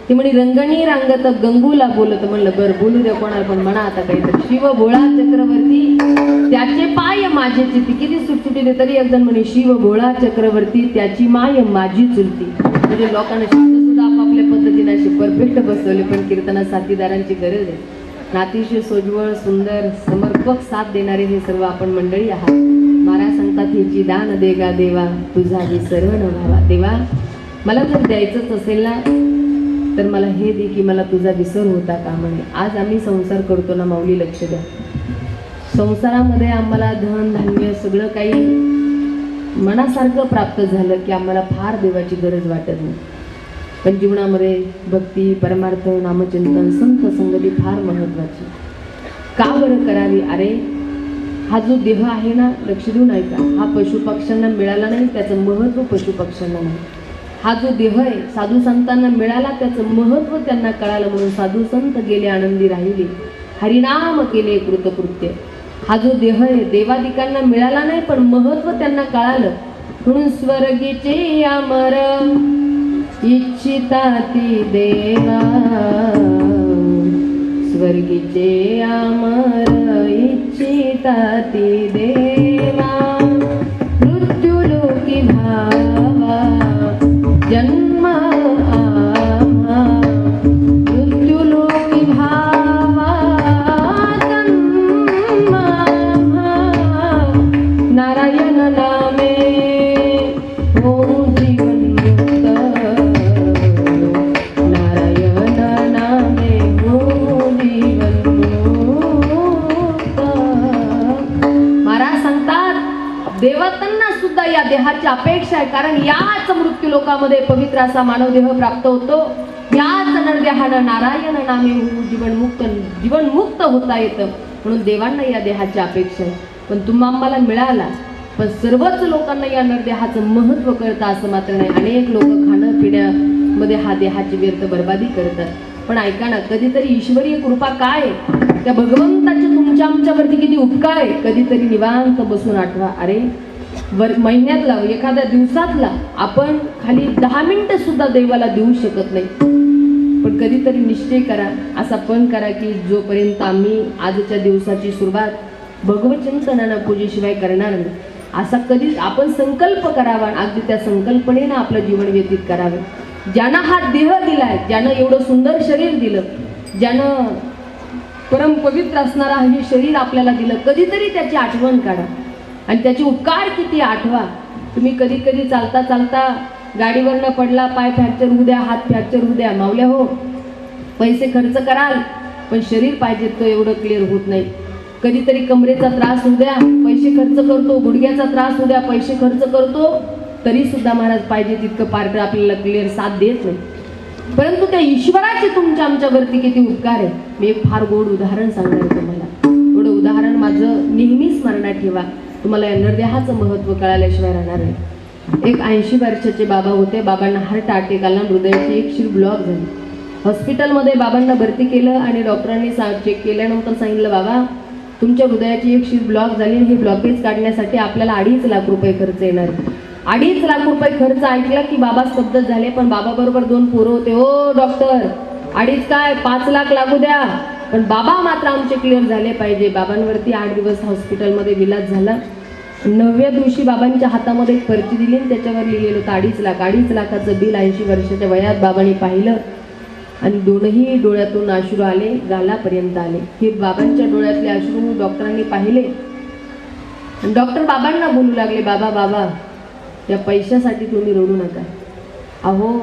ते म्हणे रंगणी रांगत गंगूला बोलत. म्हणलं बरं बोलू द्या कोणाला, पण म्हणा आता काहीतरी. शिव भोळा चक्रवर्ती त्याचे पाय माझे चिती. किती सुटसुटीले तरी एकजण म्हणे शिव भोळा चक्रवर्ती त्याची माय माझी चुलती. म्हणजे लोकांना शब्द सुद्धा आपापल्या पद्धतीने असे परफेक्ट बसवले. पण कीर्तनात साथीदारांची गरज आहे. अतिशय सोज्वळ, सुंदर, समर्पक साथ देणारे हे सर्व आपण मंडळी आहात. महाराज सांगतात, ह्याची दान देगा देवा तुझा विसर न व्हावा. देवा मला जर द्यायचंच असेल ना, तर मला हे दे की मला तुझा विसर होता का म्हणे. आज आम्ही संसार करतो ना माऊली, लक्ष द्या. संसारामध्ये आम्हाला धन धान्य सगळं काही मनासारखं प्राप्त झालं की आम्हाला फार देवाची गरज वाटत नाही. पण जीवनामध्ये भक्ती, परमार्थ, नामचिंतन, संत संगती फार महत्त्वाची. का बरं करावी? अरे हा जो देह आहे ना, लक्ष देऊन ऐका, हा पशुपक्ष्यांना मिळाला नाही, त्याचं महत्त्व पशुपक्ष्यांना नाही. हा जो देह आहे साधू संतांना मिळाला, त्याचं महत्त्व त्यांना कळालं. म्हणून साधू संत गेले आनंदी राहिले, हरिनाम केले कृतकृत्य. हा जो देह आहे देवादिकांना मिळाला नाही, पण महत्त्व त्यांना कळालं. म्हणून स्वर्गीचे अमर इच्छिता ती देवा, स्वर्गीचे अमर इच्छिता ती देवा. मृत्युलोकी भावा जन्म आम्हा, मृत्युलोकी भावा जन्म आम्हा. नारायण नामे हो जीवन मुक्त, नारायण नामे हो जीवन मुक्त. महाराज सांगतात, देवतांना सुद्धा या देहाची अपेक्षा आहे. कारण याच मृत्यू लोकामध्ये पवित्र असा मानव देह प्राप्त होतो. याच नरदेहानं नारायण नामे जीवनमुक्त होता येतं. म्हणून देवांना या देहाची अपेक्षा आहे. पण तुम्हाला मिळाला, पण सर्वच लोकांना या नरदेहाचं महत्त्व कळतं असं मात्र नाही. अनेक लोक खाणं पिण्यामध्ये हा देहाची व्यर्थ बर्बादी करतात. पण ऐका ना, कधीतरी ईश्वरीय कृपा काय, त्या भगवंताचे तुमच्या आमच्यावरती किती उपकार आहे, कधीतरी निवांत बसून आठवा. अरे महिन्यातला, एखाद्या दिवसातला आपण खाली 10 मिनिटं सुद्धा देवाला देऊ शकत नाही. पण कधीतरी निश्चय करा, असा पण करा की जोपर्यंत आम्ही आजच्या दिवसाची सुरुवात भगवचिंतनानं पूजेशिवाय करणार नाही, असा कधी आपण संकल्प करावा. अगदी त्या संकल्पनेनं आपलं जीवन व्यतीत करावे. ज्यानं हा देह दिलाय, ज्यानं एवढं सुंदर शरीर दिलं, ज्यानं परम पवित्र असणारा हे शरीर आपल्याला दिलं, कधीतरी त्याची आठवण काढा आणि त्याचे उपकार किती आठवा. तुम्ही कधी कधी चालता चालता गाडीवरनं पडला, पाय फ्रॅक्चर होऊ द्या, हात फ्रॅक्चर होऊ द्या, मावल्या हो, पैसे खर्च कराल, पण शरीर पाहिजे तो एवढं क्लिअर होत नाही. कधीतरी कमरेचा त्रास होऊ द्या, पैसे खर्च करतो, गुडघ्याचा त्रास होऊ द्या, पैसे खर्च करतो, तरी सुद्धा महाराज पाहिजे तितकं पार्ट आपल्याला क्लिअर साथ देत नाही. परंतु त्या ईश्वराचे तुमच्या आमच्यावरती किती उपकार आहे. मी एक फार गोड उदाहरण सांगणार आहे तुम्हाला. थोडं उदाहरण माझं नेहमी स्मरणात ठेवा, तुम्हाला या नरदेहाचं महत्त्व कळाल्याशिवाय राहणार आहे. एक 80 वर्षाचे बाबा होते. बाबांना हार्ट अटॅक आला, हृदयाची एक शीर ब्लॉक झाली. हॉस्पिटलमध्ये बाबांना भरती केलं आणि डॉक्टरांनी चेक केल्यानंतर सांगितलं, बाबा तुमच्या हृदयाची एक शीर ब्लॉक झाली, हे ब्लॉकेज काढण्यासाठी आपल्याला 2.5 लाख रुपये खर्च येणार. 2.5 लाख रुपये खर्च ऐकला की बाबा स्तब्ध झाले. पण बाबा बरोबर 2 पोरं होते. ओ डॉक्टर, 2.5 काय 5 लाख लागू द्या, पण बाबा मात्र आमचे क्लिअर झाले पाहिजे. बाबांवरती 8 दिवस हॉस्पिटलमध्ये विलाज झाला. 9व्या दिवशी बाबांच्या हातामध्ये एक पर्ची दिली आणि त्याच्यावर लिहिलेलं होतं 2.5 लाख. 2.5 लाखाचं बिल 80 वर्षाच्या वयात बाबांनी पाहिलं आणि दोनही डोळ्यातून अश्रू आले, गालापर्यंत आले. हे बाबांच्या डोळ्यातले अश्रू डॉक्टरांनी पाहिले. डॉक्टर बाबांना बोलू लागले, बाबा बाबा या पैशासाठी तुम्ही रडू नका. अहो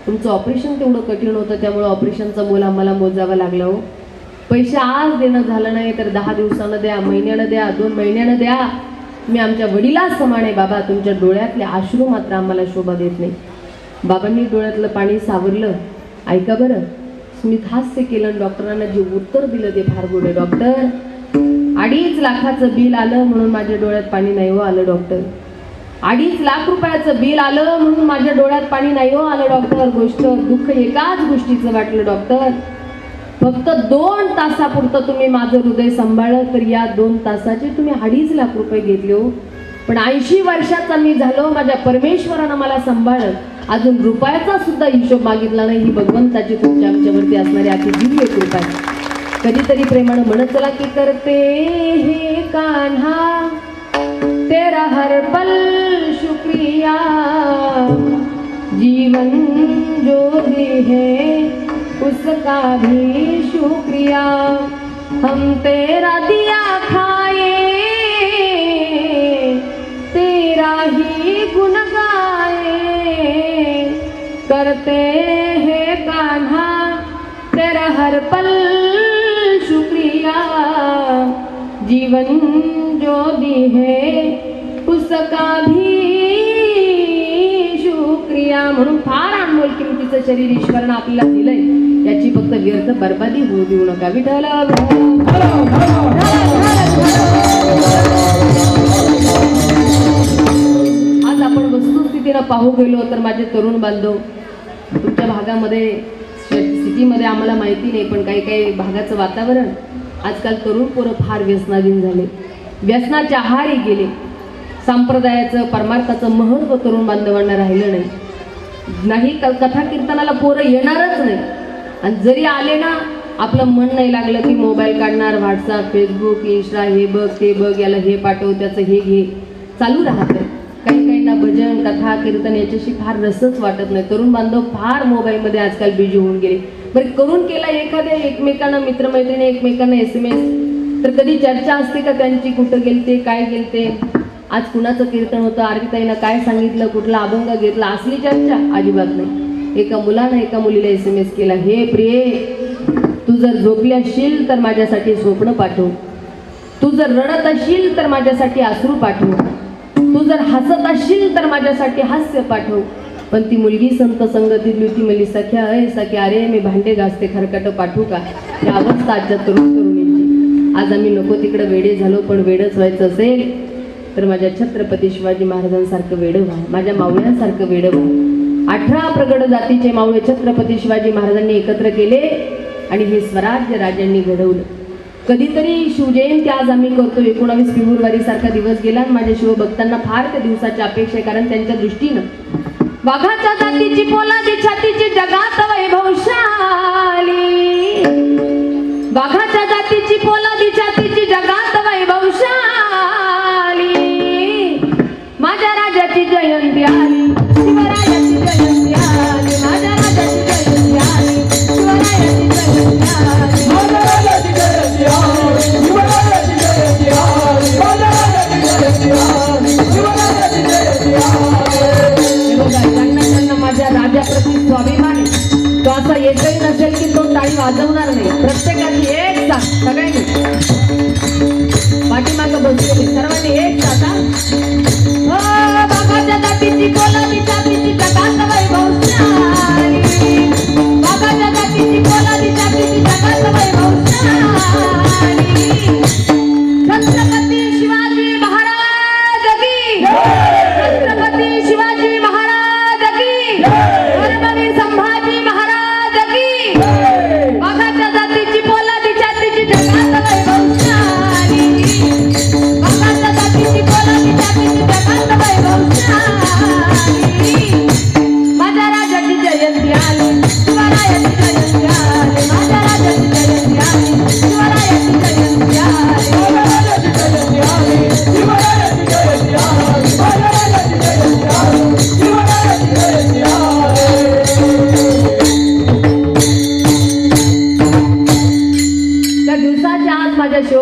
तुमचं ऑपरेशन तेवढं कठीण होतं, त्यामुळे ऑपरेशनचा मोल आम्हाला मोजावा लागला. हो पैसे आज देणं झालं नाही तर 10 दिवसानं द्या, महिन्यानं द्या, 2 महिन्यानं द्या. मी आमच्या वडिला समाने बाबा, तुमच्या डोळ्यातले अश्रू मात्र आम्हाला शोभा देत नाही. बाबांनी डोळ्यातलं पाणी सावरलं. ऐका बरं, स्मित हास्य केलं. डॉक्टरांना जे उत्तर दिलं ते फार गोड आहे. डॉक्टर 2.5 लाखाचं बिल आलं म्हणून माझ्या डोळ्यात पाणी नाही हो आलं. डॉक्टर 2.5 लाख रुपयाचं बिल आलं म्हणून माझ्या डोळ्यात पाणी नाही हो आलं. डॉक्टर दुःख एकाच गोष्टीचं वाटलं. डॉक्टर फक्त 2 तासापुरतं तुम्ही माझं हृदय सांभाळलं, तर या 2 तासाचे तुम्ही 2.5 लाख रुपये घेतले हो. पण 80 वर्षाचा मी झालो, माझ्या परमेश्वरानं मला सांभाळलं, अजून रुपयाचा सुद्धा हिशोब मागितला नाही. ही भगवंताची तुमच्या आमच्यावरती असणारी अति दिव्य कृपा आहे. कधीतरी प्रेमानं म्हणत चला की करते हे कान्हा तेरा हर पल शुक्रिया, जीवन जो दी है उसका भी शुक्रिया, हम तेरा दिया खाए तेरा ही गुण गाए, करते हैं कान्हा तेरा हर पल शुक्रिया, जीवन जो दी है उसका भी शुक्रिया. म्हणून फार अनमोल किमतीचं शरीर ईश्वरानं आपल्याला दिलंय, याची फक्त व्यर्थ बर्बादी होऊ देऊ नका. विठ्ठल आज आपण वस्तुस्थितीनं पाहू गेलो तर माझे तरुण बांधव, तुमच्या भागामध्ये सिटीमध्ये आम्हाला माहिती नाही, पण काही काही भागाचं वातावरण आजकाल तरुण पोरं फार व्यसनाधीन झाले, व्यसनाच्या आहारी गेले. संप्रदायाचं परमार्थाचं महत्त्व तरुण बांधवांना राहिलं नाही. कथा कीर्तनाला पोरं येणारच नाही, आणि जरी आले ना आपलं मन नाही लागलं की मोबाईल काढणार, व्हॉट्सअप, फेसबुक, इंस्टा, हे बघ ते बघ, याला हे पाठव, त्याचं हे घे, चालू राहतं. काही काहींना भजन कथा कीर्तन याच्याशी फार रसच वाटत नाही. तरुण बांधव फार मोबाईलमध्ये आजकाल बिझी होऊन गेले. बरं करून केला एखाद्या एकमेकांना, मित्रमैत्रिणी एकमेकांना SMS, तर कधी चर्चा असते का त्यांची, कुठं गेलते काय गेलते, आज कुणाचं कीर्तन होतं, आरतीताईनं काय सांगितलं, कुठला अभंग घेतला, असली चर्चा अजिबात नाही. एका मुलानं एका मुलीला SMS केला, हे प्रिये तू जर झोपली असशील तर माझ्यासाठी स्वप्न पाठव, तू जर रडत असशील तर माझ्यासाठी अश्रू पाठव, तू जर हसत असशील तर माझ्यासाठी हास्य पाठव. पण ती मुलगी संत संगतीतली होती. म्हणली सख्या सख्या, अरे मी भांडे घासते, खरकटं पाठवू का. ही अवस्था आजच्या तरुण तरुणींची. आज आम्ही नको तिकडे वेडे झालो, पण वेडच व्हायचं असेल तर माझ्या छत्रपती शिवाजी महाराजांसारखं वेडं व्हा, माझ्या मावळ्यांसारखं वेडं व्हा. 18 प्रगड जातीचे मावळे छत्रपती शिवाजी महाराजांनी एकत्र केले आणि हे स्वराज्य राजांनी घडवलं. कधीतरी शिवजयंती आज आम्ही करतो, 19 फेब्रुवारी सारखा दिवस गेला आणि माझ्या शिवभक्तांना फार त्या दिवसाची अपेक्षा आहे. कारण त्यांच्या दृष्टीनं वाघाच्या जातीची पोलादी छातीची जगात वैभवशाली, वाघाच्या जातीची पोलादी छातीची जगात वैभवशाली, माझ्या राजाची जयंती आली, शिवरायाची जयंती आली, माझ्या राजाची जयंती आली, शिवरायाची जयंती आली, माझ्या राजाची जयंती आली, शिवरायाची जयंती आली, माझ्या राजाची जयंती आली, शिवरायाची जयंती आली. बघा ज्यांना माझ्या राजाप्रती स्वाभिमान आहे, तो असा एकही नसेल की तो टाळी वाजवणार नाही. प्रत्येकाची एक साथ, सगळ्यांनी पाठीमागं बसलेले सर्वांनी एक साथ, बाबाच्या जातीची पोलादी छातीची जगात वैभवशाली, बाबाच्या जातीची पोलादी छातीची जगात वैभवशाली, छत्रपती शिवाजी महाराज की, छत्रपती शिवाजी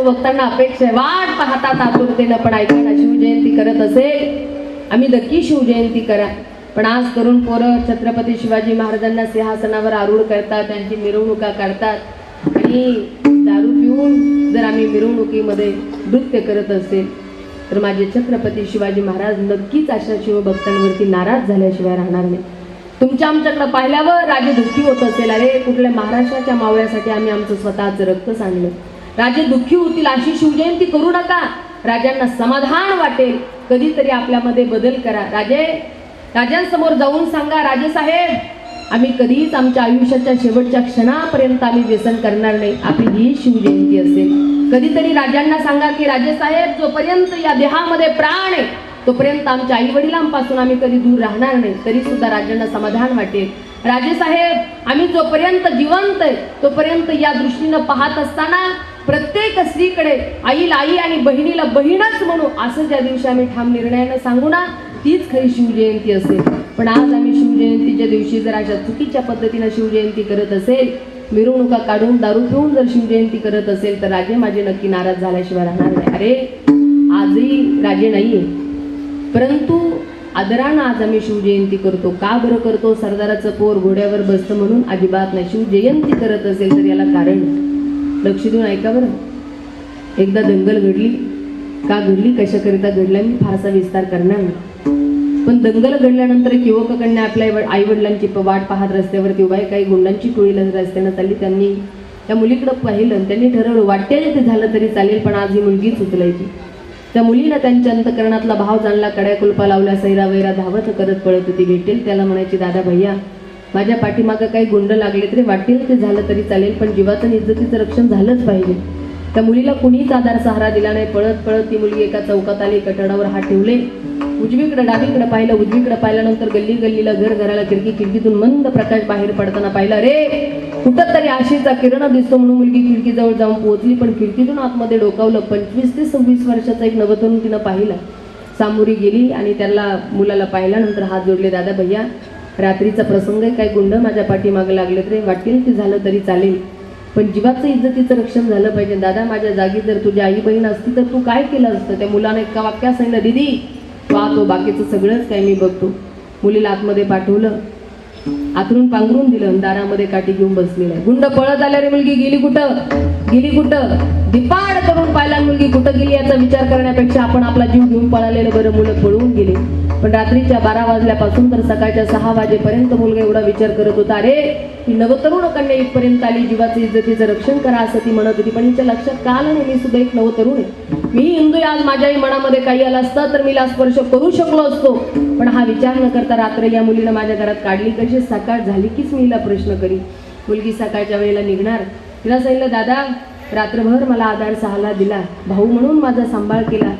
शिवभक्तांना अपेक्षा आहे, वाट पाहतात आतुरतेनं, पण ऐका ना, शिवजयंती करत असेल आम्ही नक्की शिवजयंती करा. पण आज तरुण पोरं छत्रपती शिवाजी महाराजांना सिंहासनावर आरूढ करतात, त्यांची मिरवणुका काढतात आणि दारू पिऊन जर आम्ही मिरवणुकीमध्ये नृत्य करत असेल तर माझे छत्रपती शिवाजी महाराज नक्कीच अशा शिवभक्तांवरती नाराज झाल्याशिवाय राहणार नाही. तुमच्या आमच्याकडे पाहिल्यावर राजे दुःखी होत असेल, अरे कुठल्या महाराष्ट्राच्या मावळ्यासाठी आम्ही आमचं स्वतःचं रक्त सांडलं. राजे दुःखी होतील, अशी शिवजयंती करू नका. राजांना समाधान वाटेल, कधीतरी आपल्यामध्ये बदल करा. राजांसमोर जाऊन सांगा, राजे साहेब आम्ही कधीच आमच्या आयुष्याच्या शेवटच्या क्षणापर्यंत आम्ही व्यसन करणार नाही. आपली ही शिवजयंती असेल. कधीतरी राजांना सांगा की राजे साहेब जोपर्यंत या देहामध्ये प्राण आहे तोपर्यंत आमच्या आई वडिलांपासून आम्ही कधी दूर राहणार नाही. तरी सुद्धा राजांना समाधान वाटेल. राजे साहेब आम्ही जोपर्यंत जिवंत आहे तोपर्यंत या दृष्टीनं पाहत असताना प्रत्येक स्त्रीकडे आईला आई आणि बहिणीला बहीणच म्हणू, असं ज्या दिवशी आम्ही ठाम निर्णयानं सांगू ना, तीच खरी शिवजयंती असेल. पण आज आम्ही शिवजयंतीच्या दिवशी जर अशा चुकीच्या पद्धतीनं शिवजयंती करत असेल, मिरवणुका काढून दारू पिऊन जर शिवजयंती करत असेल तर राजे माझे नक्की नाराज झाल्याशिवाय राहणार नाही. अरे आजही राजे नाहीये, परंतु आदरानं आज आम्ही शिवजयंती करतो. का बरं करतो? सरदाराचं पोर घोड्यावर बसतं म्हणून? अजिबात नाही. शिवजयंती करत असेल तर याला कारण लक्ष देऊन ऐका बरं. एकदा दंगल घडली. का घडली, कशाकरिता घडला मी फारसा विस्तार करणार नाही. पण दंगल घडल्यानंतर एक युवककन्या आपल्या आई वडिलांची वाट पाहत रस्त्यावरती उभा आहे. काही गुंडांची टोळी रस्त्यानं चालली. त्यांनी त्या मुलीकडे पाहिलं. त्यांनी ठरवलं वाटेल ते झालं तरी चालेल, पण आज ही मुलगीच उचलायची. त्या मुलीनं त्यांच्या अंतकरणातला भाव जाणला. कड्या कुलपा लावल्या, सैरा वैरा धावत करत पळत होती. भेटेल त्याला म्हणायची, दादा भैया माझ्या पाठीमागं काही गुंड लागले तरी वाटेल ते झालं तरी चालेल, पण जीवाचं इज्जतीचं रक्षण झालंच पाहिजे. त्या मुलीला कुणीच आधार सहारा दिला नाही. पळत पळत ती मुलगी एका चौकात आली. कठडावर हात ठेवले. उजवीकडे डावीकडे पाहिलं. उजवीकडे पाहिल्यानंतर गल्ली गल्लीला घर घराला खिडकीतून मंद प्रकाश बाहेर पडताना पाहिलं. रे कुठं तरी आशेचा किरण दिसतो म्हणून मुलगी खिडकीजवळ जाऊन पोहोचली. पण खिडकीतून आतमध्ये डोकावलं. 25 ते 26 वर्षाचा एक नवतरुण तिनं पाहिला. सामोरी गेली आणि त्याला मुलाला पाहिल्यानंतर हात जोडले. दादा भैया रात्रीचा प्रसंग आहे, काही गुंड माझ्या पाठीमागे लागले तरी वाटेल ते झालं तरी चालेल, पण जीवाचं इज्जतीचं रक्षण झालं पाहिजे. दादा माझ्या जागी जर तुझी आई बहीण असती तर तू काय केलं असतं? त्या मुलाने एका वाक्यात सांगितलं, दीदी तो बाकीचं सगळंच काय मी बघतो. मुलीला आतमध्ये पाठवलं. आतरून पांघरून दिलं. दारामध्ये काठी घेऊन बसलेला आहे. गुंड पळत आल्या. रे मुलगी गेली कुठं? दिपाड करून पाहिला मुलगी कुठं गेली याचा विचार करण्यापेक्षा आपण आपला जीव घेऊन पळालेलं बरं. मुलं पळून गेली. पण रात्रीच्या 12 वाजल्यापासून तर सकाळच्या 6 वाजेपर्यंत मुलगा एवढा विचार करत होता, अरे ही नवतरुण कन्या इथपर्यंत आली, जीवाचं इज्जतीचं रक्षण करा असं ती म्हणत होती. पण हिच्या लक्षात का आलं नाही मी सुद्धा एक नवतरुण आहे. मी हिंदू आज माझ्याही मनामध्ये काही आलं असतं तर मी स्पर्श करू शकलो असतो. पण हा विचार न करता रात्र या मुलीनं माझ्या घरात काढली. कशी सकाळ झाली कीच मी हिला प्रश्न करी. मुलगी सकाळच्या वेळेला निघणार. तिला सांगितलं, दादा रात्रभर मला आधार सहाला दिला, भाऊ म्हणून माझा सांभाळ केला,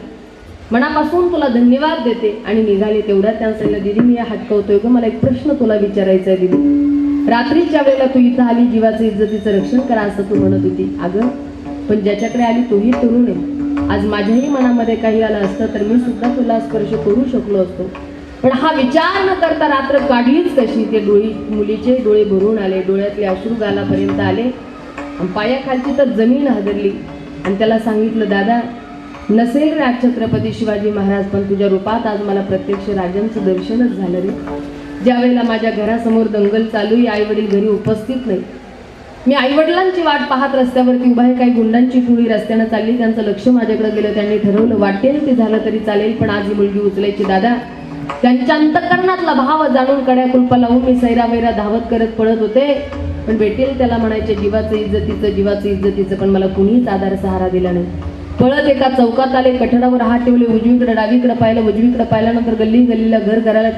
मनापासून तुला धन्यवाद देते. आणि निघाले. तेवढ्यात त्या सांगितलं, दीदी मी हटकवतोय ग, मला एक प्रश्न तुला विचारायचा आहे. दीदी रात्रीच्या वेळेला तू इथं आली, जीवाचं इज्जतीचं रक्षण करा असं तू म्हणत होती. अगं पण ज्याच्याकडे आली तोही तरुण आहे. आज माझ्याही मनामध्ये काही आलं असतं तर मी सुद्धा तुला स्पर्श करू शकलो असतो. पण हा विचार न करता रात्र काढलीच कशी. ते मुलीचे डोळे भरून आले. डोळ्यातले अश्रू गालापर्यंत आले. पायाखालची तर जमीन हादरली. आणि त्याला सांगितलं, दादा नसेल रे आज छत्रपती शिवाजी महाराज, पण तुझ्या रूपात आज मला प्रत्यक्ष राजांचं दर्शनच झालं रे. ज्या वेळेला माझ्या घरासमोर दंगल चालू आहे, आई वडील घरी उपस्थित नाही, मी आई वडिलांची वाट पाहत रस्त्यावरती उभा आहे. काही गुंडांची टोळी रस्त्यानं चालली. त्यांचं लक्ष माझ्याकडे गेलं. त्यांनी ठरवलं वाटेल ते झालं तरी चालेल, पण आज ही मुलगी उचलायची. दादा त्यांच्या अंतकरणातला भाव जाणून कड्या कुलपा लावून मी सैरा वैरा धावत करत पळत होते. पण भेटेल त्याला म्हणायचे जीवाचं इज्जतीचं, पण मला कुणीच आधार सहारा दिला नाही. पळत एका चौकात आले. कठडावर हात ठेवले. उजवीकडे डावीकडे पाहिलं. उजवीकडे पाहिल्यानंतर गल्ली गल्लीला घर घराला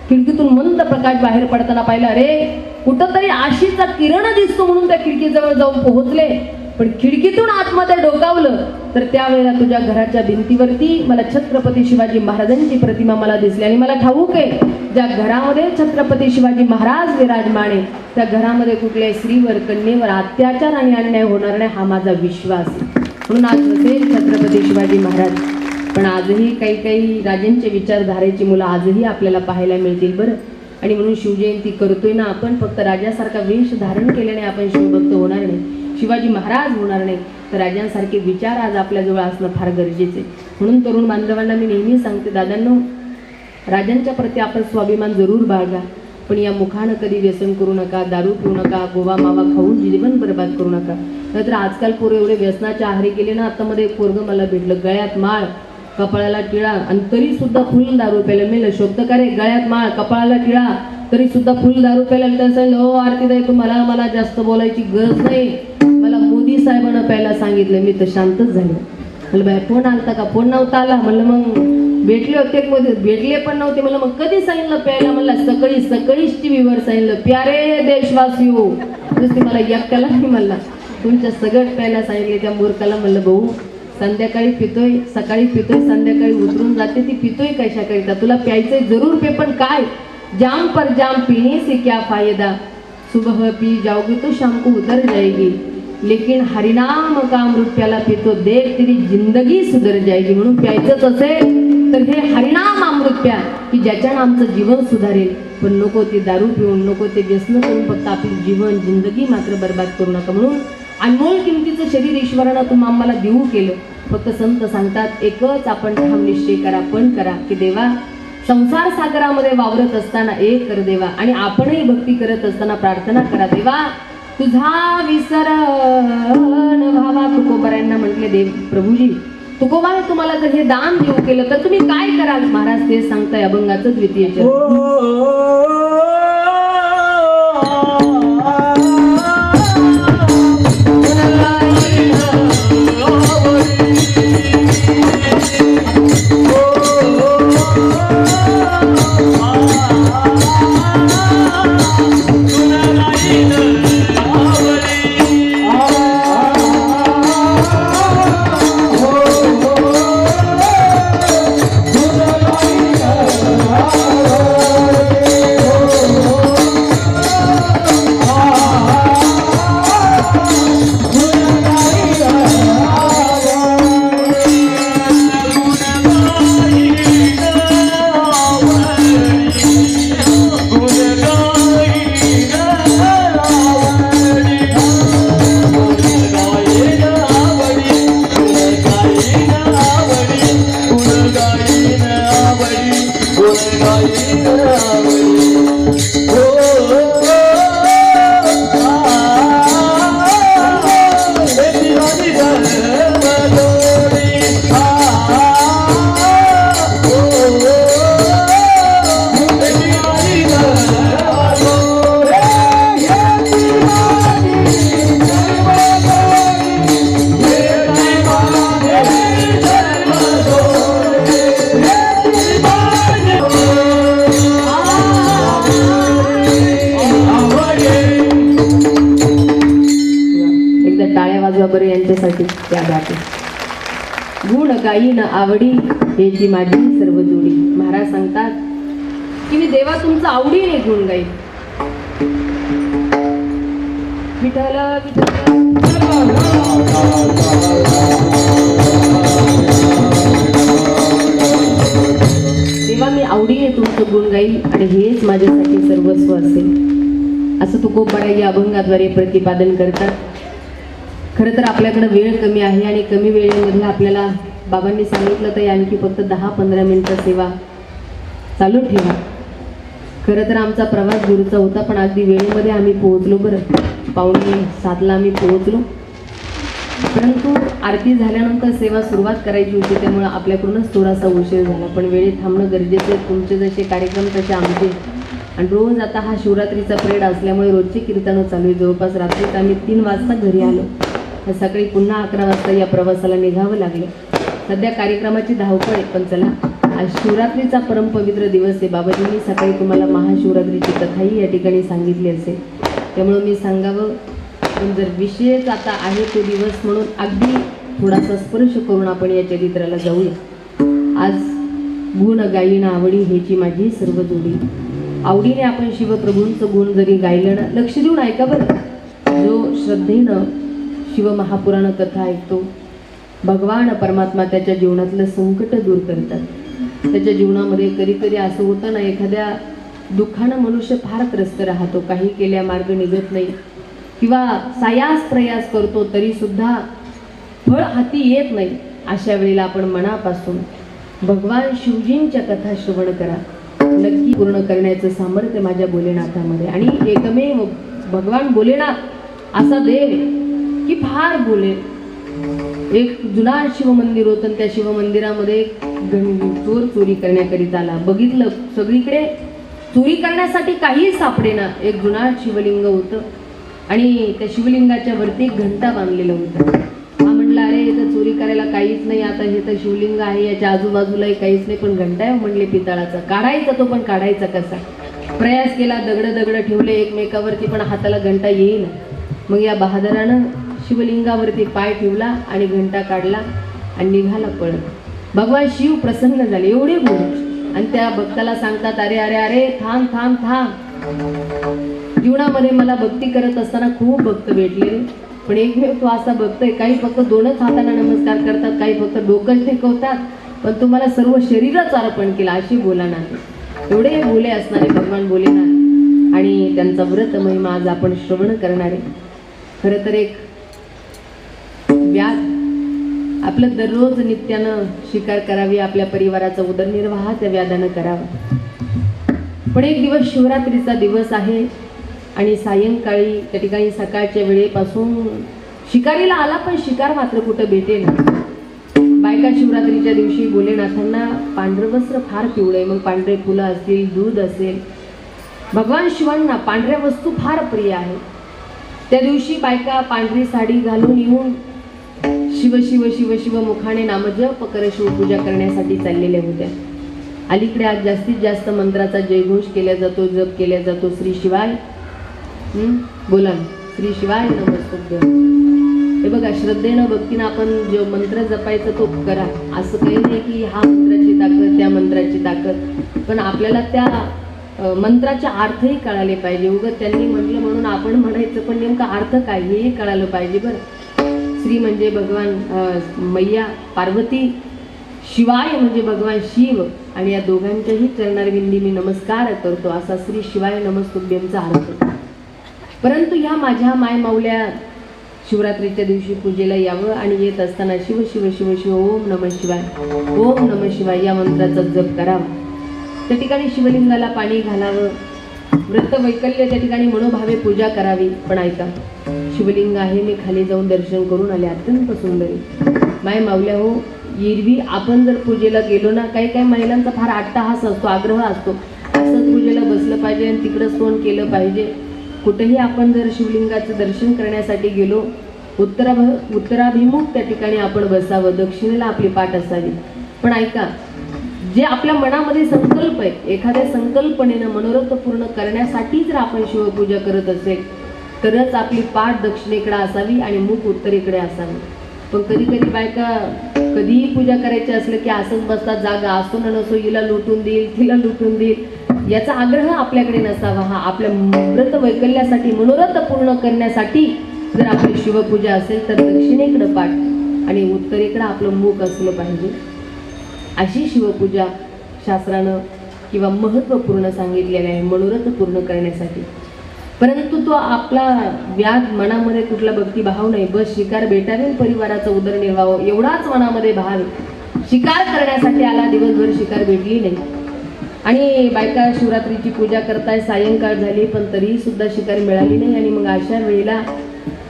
खिडकीतून मंद प्रकाश बाहेर पडताना पाहिलं. अरे कुठंतरी आशेचा किरण दिसतो म्हणून त्या खिडकीजवळ जाऊन पोहोचले. पण खिडकीतून आतमध्ये डोकावलं तर त्यावेळेला तुझ्या घराच्या भिंतीवरती मला छत्रपती शिवाजी महाराजांची प्रतिमा मला दिसली. आणि मला ठाऊक आहे ज्या घरामध्ये छत्रपती शिवाजी महाराज विराजमान आहे त्या घरामध्ये कुठल्याही स्त्रीवर कन्येवर अत्याचार आणि अन्याय होणार नाही हा माझा विश्वास आहे. म्हणून आज नसेल छत्रपती शिवाजी महाराज, पण आजही काही राजांचे विचारधारेची मुलं आजही आपल्याला पाहायला मिळतील बरं. आणि म्हणून शिवजयंती करतोय ना आपण, फक्त राजासारखा वेश धारण केल्याने आपण शिवभक्त होणार नाही, शिवाजी महाराज होणार नाही. तर राजांसारखे विचार आज आपल्याजवळ असणं फार गरजेचे आहे. म्हणून तरुण बांधवांना मी नेहमी सांगते, दादांनो, राजांच्या प्रती आपण स्वाभिमान जरूर बाळगा, पण या मुखानं कधी व्यसन करू नका, दारू पिऊ नका, गोवा मावा खाऊन जीवन बरबाद करू नका. नाहीतर आजकाल पोरं एवढे व्यसनाच्या आहारी गेले ना. आता मध्ये एक पोरगं मला भेटलं, गळ्यात माळ, कपाळाला टिळा आणि तरी सुद्धा फुल दारू प्यायला. मेलं शोभत का रे, गळ्यात माळ, कपाळाला टिळा, तरी सुद्धा फुल दारू प्यायला. त्यांनी सांगितलं, हो आरतीताई, तुम्हाला मला जास्त बोलायची गरज नाही, मला मोदी साहेबांना प्यायला सांगितलं. मी तर शांतच झाले. म्हणलं बाय फोन आलता का? फोन नव्हता आला. म्हणलं मग भेटले होते मध्ये, भेटले पण नव्हते. म्हणलं मग कधी सांगितलं प्यायला? म्हणलं सकाळीच टीव्हीवर सांगितलं, प्यारे देशवासी हो. नुसती मला एकट्याला नाही म्हणला, तुमच्या सगळं प्यायला सांगितले. त्या मूर्खाला म्हणलं, भाऊ संध्याकाळी पितोय, सकाळी पितोय, संध्याकाळी उतरून जाते, ती पितोय कशाकरिता? तुला प्यायचंय जरूर पे, पण काय? जाम पर जाम पीने से क्या फायदा, सुबह पी जाओगी तो शाम को उतर जाएगी, लेकिन हरिनाम का अमृत प्याला पितो, देख तेरी जिंदगी सुधर जाएगी. म्हणून प्यायचंच असेल तर हे हरिनाम अमृत प्या, की ज्याच्यानं आमचं जीवन सुधारेल. पण नको ते दारू पिऊन, नको ते व्यसन करून फक्त आपली जीवन जिंदगी मात्र बर्बाद करू नका. म्हणून अनमोल किमतीचं शरीर ईश्वरानं तुम्ही आम्हाला देऊ केलं. फक्त संत सांगतात, एकच आपण ठाम निश्चय करा, पण करा, की देवा, संसार सागरामध्ये वावरत असताना एक कर देवा, आणि आपणही भक्ती करत असताना प्रार्थना करा, देवा तुझा विसरण व्हावा. तुकोबारायांना म्हटले, देव प्रभूजी, तुकोबा तुम्हाला जर हे दान देऊ केलं तर तुम्ही काय कराल? महाराज ते सांगताय अभंगाचं द्वितीय चरण. बरे यांच्यासाठी त्या गाते. गुण गायीन आवडी हेची माझी सर्व जोडी. महाराज सांगतात की मी देवा तुमचं आवडीने गुण गाईल. विठ्ठल देवा मी आवडीने तुमचं गुण गाईल आणि हेच माझ्यासाठी सर्वस्व असेल, असं तुकोबाराय या अभंगाद्वारे प्रतिपादन करतात. खरं तर आपल्याकडे वेळ कमी आहे आणि कमी वेळेमध्ये आपल्याला बाबांनी सांगितलं तर आणखी फक्त 10-15 मिनिटं सेवा चालू ठेवा. खरं तर आमचा प्रवास दूरचा होता, पण अगदी वेळेमध्ये आम्ही पोहोचलो. बरं 6:45ला आम्ही पोहोचलो, परंतु आरती झाल्यानंतर सेवा सुरुवात करायची होती, त्यामुळे आपल्याकडूनच थोडासा उशीर झाला. पण वेळेत थांबणं गरजेचं आहे. तुमचे जसे कार्यक्रम तसे आमचे. आणि रोज आता हा शिवरात्रीचा प्रेड असल्यामुळे रोजची कीर्तनं चालू आहे. जवळपास रात्रीत आम्ही 3 वाजता घरी आलो. सकाळी पुन्हा 11 वाजता या प्रवासाला निघावं लागलं. सध्या कार्यक्रमाची धावपळ आहे, पण चला, आज शिवरात्रीचा परमपवित्र दिवस आहे. बाबाजींनी सकाळी तुम्हाला महाशिवरात्रीची कथाही या ठिकाणी सांगितली असेल, त्यामुळं मी सांगावं. पण जर विशेष आता आहे तो दिवस म्हणून अगदी थोडासा स्पर्श करून आपण या चरित्राला जाऊया. आज गुण गायीन आवडी हेची माझी सर्व जोडी. आवडीने आपण शिवप्रभूंचं गुण जरी गायलं ना, लक्ष देऊन ऐका बरं. जो श्रद्धेनं शिवमहापुराण कथा ऐकतो, भगवान परमात्मा त्याच्या जीवनातलं संकट दूर करतात. त्याच्या जीवनामध्ये कधी कधी असं होतं ना, एखाद्या दुःखानं मनुष्य फार त्रस्त राहतो, काही केल्या मार्ग निघत नाही, किंवा सायास प्रयास करतो तरी सुद्धा फळ हाती येत नाही, अशा वेळेला आपण मनापासून भगवान शिवजींच्या कथा श्रवण करा. नक्की पूर्ण करण्याचं सामर्थ्य माझ्या भोलेनाथामध्ये. आणि एकमेव भगवान भोलेनाथ असा देव आहे की फार बोले. एक जुना शिवमंदिर होतं आणि त्या शिवमंदिरामध्ये एक चोर चोरी करण्याकरिता आला. बघितलं सगळीकडे चोरी करण्यासाठी काही सापडेना. एक जुना शिवलिंग होतं आणि त्या शिवलिंगाच्या वरती एक घंटा बांधलेला होता. हा म्हटला, अरे इथं चोरी करायला काहीच नाही, आता हे तर शिवलिंग आहे, याच्या आजूबाजूलाही काहीच नाही, पण घंटा आहे म्हणले पितळाचा, काढायचा तो, पण काढायचा कसा. प्रयास केला, दगड ठेवले एकमेकावरती, पण हाताला घंटा येईल. मग या बहादरानं शिवलिंगावरती पाय ठेवला आणि घंटा काढला आणि निघाला पळत. भगवान शिव प्रसन्न झाले, एवढे बोल. आणि त्या भक्ताला सांगतात, अरे अरे अरे थांब थांब थांब. जीवनामध्ये मला भक्ती करत असताना खूप भक्त भेटले, पण एकमेव तो असा भक्त आहे, काही फक्त दोनच हाताने नमस्कार करतात, काही फक्त डोकंच टेकवतात, पण तुम्हाला सर्व शरीरच अर्पण केलं, अशी बोला नाही. एवढे बोले असणारे भगवान भोलेनाथ आणि त्यांचा व्रत महिमा आज आपण श्रवण करणारे. खरं तर एक व्याध आपलं दररोज नित्यानं शिकार करावी, आपल्या परिवाराचा उदरनिर्वाह त्या व्याधानं करावा. पण एक दिवस शिवरात्रीचा दिवस आहे आणि सायंकाळी त्या ठिकाणी सकाळच्या वेळेपासून शिकारीला आला, पण शिकार मात्र कुठं भेटेल. बायका शिवरात्रीच्या दिवशी भोलेनाथांना पांढरं वस्त्र फार पिवळं आहे, मग पांढरे फुलं असतील, दूध असेल. भगवान शिवांना पांढऱ्या वस्तू फार प्रिय आहे. त्या दिवशी बायका पांढरी साडी घालून येऊन शिव शिव शिव शिव मुखाने नामजप कर शिवपूजा करण्यासाठी चाललेल्या होत्या. अलीकडे आज जास्तीत जास्त मंत्राचा जयघोष केला जातो, जप केला जातो. श्री शिवाय बोला, श्री शिवाय नमस्तुभ्य. हे बघा, श्रद्धेनं भक्तीनं आपण जो मंत्र जपायचा तो करा. असं काही नाही की हा मंत्राची ताकद त्या मंत्राची ताकद, पण आपल्याला त्या मंत्राचे अर्थही कळाले पाहिजे. उगाच त्यांनी म्हटलं म्हणून आपण म्हणायचं, पण नेमका अर्थ काय हेही कळालं पाहिजे. बरं, श्री म्हणजे भगवान मैया पार्वती, शिवाय म्हणजे भगवान शिव, आणि या दोघांच्याही चरणारविंदी मी नमस्कार करतो, असा श्री शिवाय नमस्तुभ्यंचा अर्थ. परंतु ह्या माझ्या माय माऊल्या शिवरात्रीच्या दिवशी पूजेला यावं आणि येत असताना शिव शिव शिव शिव ओम नमः शिवाय, ओम नमः शिवाय या मंत्राचा जप करावा. त्या ठिकाणी शिवलिंगाला पाणी घालावं, व्रत वैकल्य त्या ठिकाणी मनोभावे पूजा करावी. पण ऐका, शिवलिंग आहे, मी खाली जाऊन दर्शन करून आले, अत्यंत सुंदर आहे. माय माऊल्या हो, एरवी आपण जर पूजेला गेलो ना, काही काही महिलांचा फार अट्टहास असतो, आग्रह असतो, असंच पूजेला बसलं पाहिजे आणि तिकडंच तोंड केलं पाहिजे. कुठेही आपण जर शिवलिंगाचं दर्शन करण्यासाठी गेलो, उत्तराभिमुख त्या ठिकाणी आपण बसावं, दक्षिणेला आपली पाठ असावी. पण ऐका, जे आपल्या मनामध्ये संकल्प आहे, एखाद्या संकल्पनेनं मनोरथ पूर्ण करण्यासाठी जर आपण शिवपूजा करत असेल, तरच आपली पाठ दक्षिणेकडे असावी आणि मुख उत्तरेकडे असावी. पण कधी कधी बायका कधीही पूजा करायची असलं की असंच बसतात, जागा असो न नसो, हिला लुटून देईल, तिला लुटून देईल, याचा आग्रह आपल्याकडे नसावा. हा आपल्या व्रत वैकल्यासाठी, मनोरथ पूर्ण करण्यासाठी जर आपली शिवपूजा असेल तर दक्षिणेकडे पाठ आणि उत्तरेकडे आपलं मुख असलं पाहिजे. अशी शिवपूजा शास्त्रानं किंवा महत्त्वपूर्ण सांगितलेलं आहे मनोरथ पूर्ण करण्यासाठी. परंतु तो आपला व्याध मनामध्ये कुठला भक्तिभाव नाही, बस शिकार भेटावे, परिवाराचा उदरनिर्वाह एवढाच मनामध्ये भाव आहे. शिकार करण्यासाठी आला, दिवसभर शिकार भेटली नाही आणि बायका शिवरात्रीची पूजा करताय, सायंकाळ झाली पण तरीही सुद्धा शिकार मिळाली नाही. आणि मग अशा वेळेला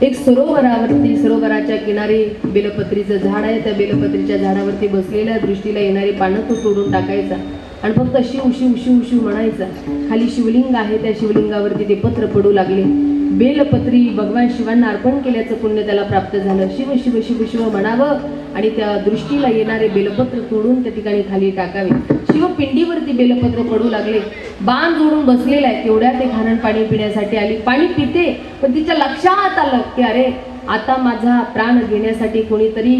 एक सरोवरावरती, सरोवराच्या किनारी बेलपत्रीचं झाड आहे, त्या बेलपत्रीच्या झाडावरती बसलेल्या दृष्टीला येणारी पानं तो तोडून टाकायचा आणि फक्त शिव शिव शिव शिव म्हणायचा. खाली शिवलिंग आहे, त्या शिवलिंगावरती ते पत्र पडू लागले. बेलपत्री भगवान शिवांना अर्पण केल्याचं पुण्य त्याला प्राप्त झालं. शिव शिव शिव शिव म्हणावं आणि त्या दृष्टीला येणारे बेलपत्र तोडून त्या ठिकाणी खाली टाकावे. शिवपिंडीवरती बेलपत्र पडू लागले. बाण जोडून बसलेला आहे, तेवढ्या ते खारण पाणी पिण्यासाठी आली. पाणी पिते, पण तिच्या लक्षात आलं की अरे आता माझा प्राण घेण्यासाठी कोणीतरी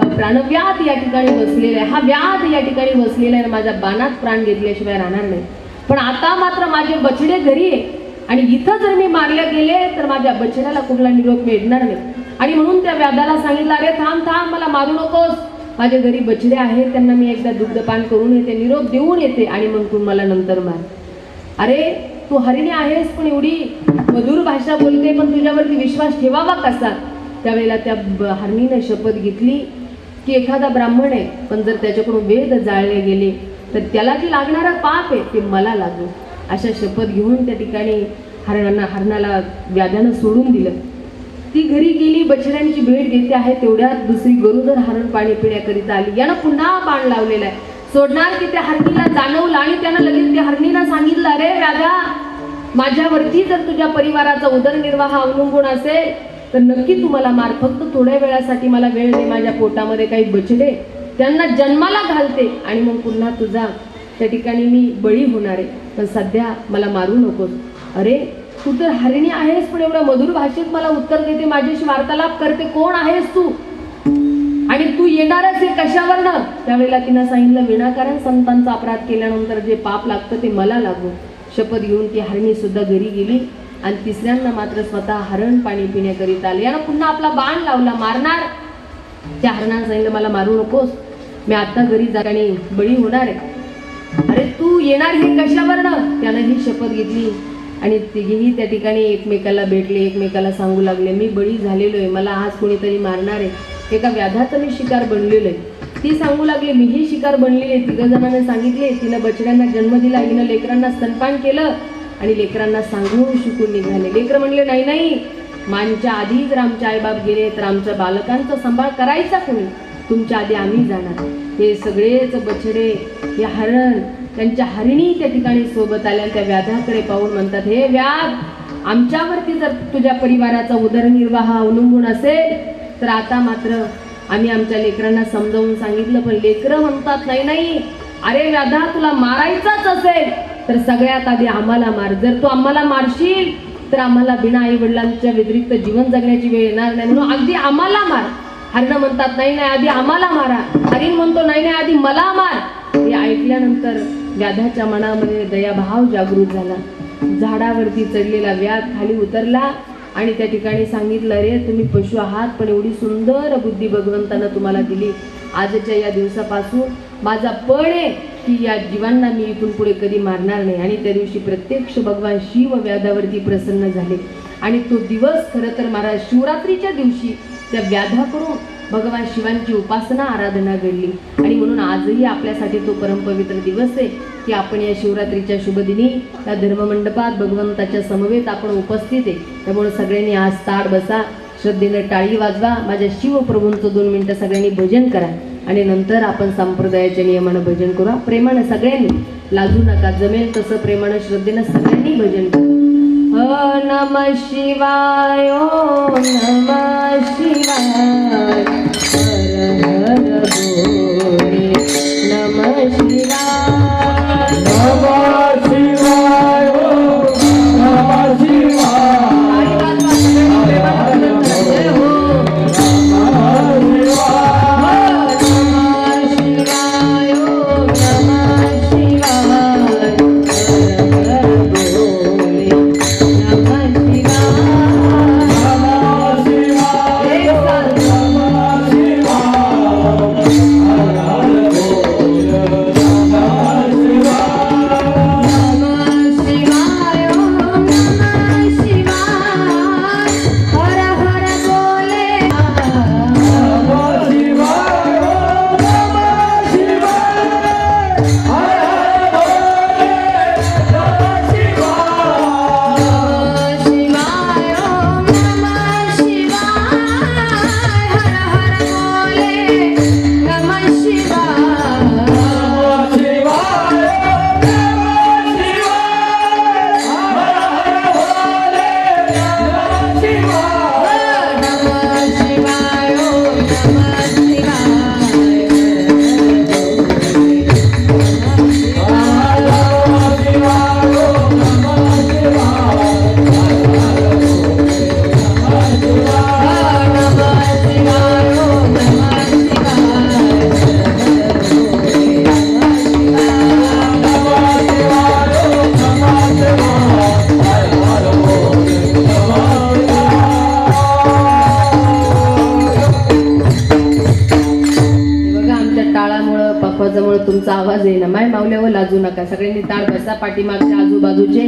प्राणव्याध या ठिकाणी बसलेला आहे, हा व्याध या ठिकाणी बसलेला आहे, माझ्या बाणात प्राण घेतल्याशिवाय राहणार नाही. पण आता मात्र माझे बछडे घरी आहे आणि इथं जर मी मारले गेले तर माझ्या बछड्याला कुठला निरोप मिळणार नाही. आणि म्हणून त्या व्याधाला सांगितलं, अरे थांब थांब, मला मारू नकोस, माझ्या घरी बछडे आहेत, त्यांना मी एकदा दुग्धपान करून येते, निरोप देऊन येते आणि मग तू मला नंतर मार. अरे तू हरिणी आहेस, पण एवढी मधुर भाषा बोलते, पण तुझ्यावरती विश्वास ठेवावा कसा. त्यावेळेला त्या हरणीनं शपथ घेतली की एखादा ब्राह्मण आहे, पण जर त्याच्याकडून वेद जाळले गेले तर त्याला जे लागणारं पाप आहे ते मला लागू. अशा शपथ घेऊन त्या ठिकाणी हरणाला व्याधानं सोडून दिलं. ती घरी गेली, बछड्यांची भेट घेते आहे, तेवढ्यात दुसरी गरुडर हरण पाणी पिण्याकरिता आली. यानं पुन्हा बाण लावलेला आहे. सोडणार की त्या हरणीला जाणवलं आणि त्यानं लगेच त्या हरणीला सांगितलं, अरे व्याधा, माझ्यावरती जर तुझ्या परिवाराचा उदरनिर्वाह अवलंबून असेल तर नक्की तुम्हाला मार. फक्त थोड्या वेळासाठी मला वेळ दे. माझ्या पोटामध्ये काही बछडे, त्यांना जन्माला घालते आणि मग पुन्हा तुझा त्या ठिकाणी मी बळी होणार आहे, पण सध्या मला मारू नकोस. अरे तू तर हरिणी आहेस, पण एवढ्या मधुर भाषेत मला उत्तर देते, माझ्याशी वार्तालाप करते, कोण आहेस तू आणि तू येणारच आहे कशावरनं? त्यावेळेला तिनं सांगितलं, विनाकारण संतांचा अपराध केल्यानंतर जे पाप लागतं ते मला लागू. शपथ घेऊन ती हरणी सुद्धा घरी गेली आणि तिसऱ्यांदा मात्र स्वतः हरण पाणी पिण्याकरिता आले. यानं पुन्हा आपला बाण लावला, मारणार. त्या हरणानं सांगितलं, मला मारू नकोस, मी आता घरी जाणे बळी होणार आहे. अरे तू येणार हे कशावरनं? त्यानं ही शपथ घेतली आणि तिघेही त्या ठिकाणी एकमेकाला भेटले, एकमेकाला सांगू लागले, मी बळी झालेलो आहे, मला आज कोणीतरी मारणार आहे. एका व्याधाचं मी शिकार बनलेलो आहे. ती सांगू लागली, मीही शिकार बनलेली आहे. तिघ जणांना सांगितले, तिनं बछड्यांना जन्म दिला, हिनं लेकरांना स्तनपान केलं आणि लेकरांना सांगून शिकून निघाले. लेकरं म्हणले, नाही नाही, माझ्या आधी जर आमचे आईबाप गेले तर आमच्या बालकांचा सांभाळ करायचा कोणी? तुमच्या आधी आम्ही जाणार. हे सगळेच बछडे, हे हरण, त्यांच्या हरिणी त्या ठिकाणी सोबत आल्या. त्या व्याधाकडे पाहून म्हणतात, हे व्याध, आमच्यावरती जर तुझ्या परिवाराचा उदरनिर्वाह अवलंबून असेल तर आता मात्र आम्ही आमच्या लेकरांना समजावून सांगितलं, पण लेकरं म्हणतात, नाही नाही, अरे व्याधा, तुला मारायचाच असेल तर सगळ्यात आधी आम्हाला मार. जर तू आम्हाला मारशील तर आम्हाला बिना आई वडिलांच्या व्यतिरिक्त जीवन जगण्याची वेळ येणार नाही, म्हणून अगदी आम्हाला मार. हरण म्हणतात, नाही नाही, आधी आम्हाला मारा. हरिण म्हणतो, नाही नाही, आधी मला मार. हे ऐकल्यानंतर व्याधाच्या मनामध्ये दयाभाव जागृत झाला. झाडावरती चढलेला व्याध खाली उतरला आणि त्या ठिकाणी सांगितलं, अरे तुम्ही पशु आहात, पण एवढी सुंदर बुद्धी भगवंतानं तुम्हाला दिली. आजच्या या दिवसापासून माझा पण आहे की या जीवांना मी इथून पुढे कधी मारणार नाही. आणि त्या दिवशी प्रत्यक्ष भगवान शिव व्याधावरती प्रसन्न झाले आणि तो दिवस खरं तर महाराज शिवरात्रीच्या दिवशी त्या व्याधाकडून भगवान शिवांची उपासना आराधना घडली. आणि म्हणून आजही आपल्यासाठी तो परमपवित्र दिवस आहे की आपण या शिवरात्रीच्या शुभदिनी या धर्ममंडपात भगवंताच्या समवेत आपण उपस्थित आहे. त्यामुळे सगळ्यांनी आज ताड बसा, श्रद्धेनं टाळी वाजवा, माझ्या शिवप्रभूंचं 2 मिनिटं सगळ्यांनी भजन करा आणि नंतर आपण संप्रदायाच्या नियमानं भजन करू. प्रेमानं सगळ्यांनी, लाजू नका, जमेल तसं प्रेमानं श्रद्धेनं सगळ्यांनी भजन करू. नमः शिवाय, ओम नमः शिवाय, हर हर बोले, नमः शिवाय, नमः शिवाय, ओम नमः शिवाय. तुमचा आवाज येईना. माय मावल्यावर लाजू नका, सगळ्यांनी ताळ बसा. पाठीमागच्या आजूबाजूचे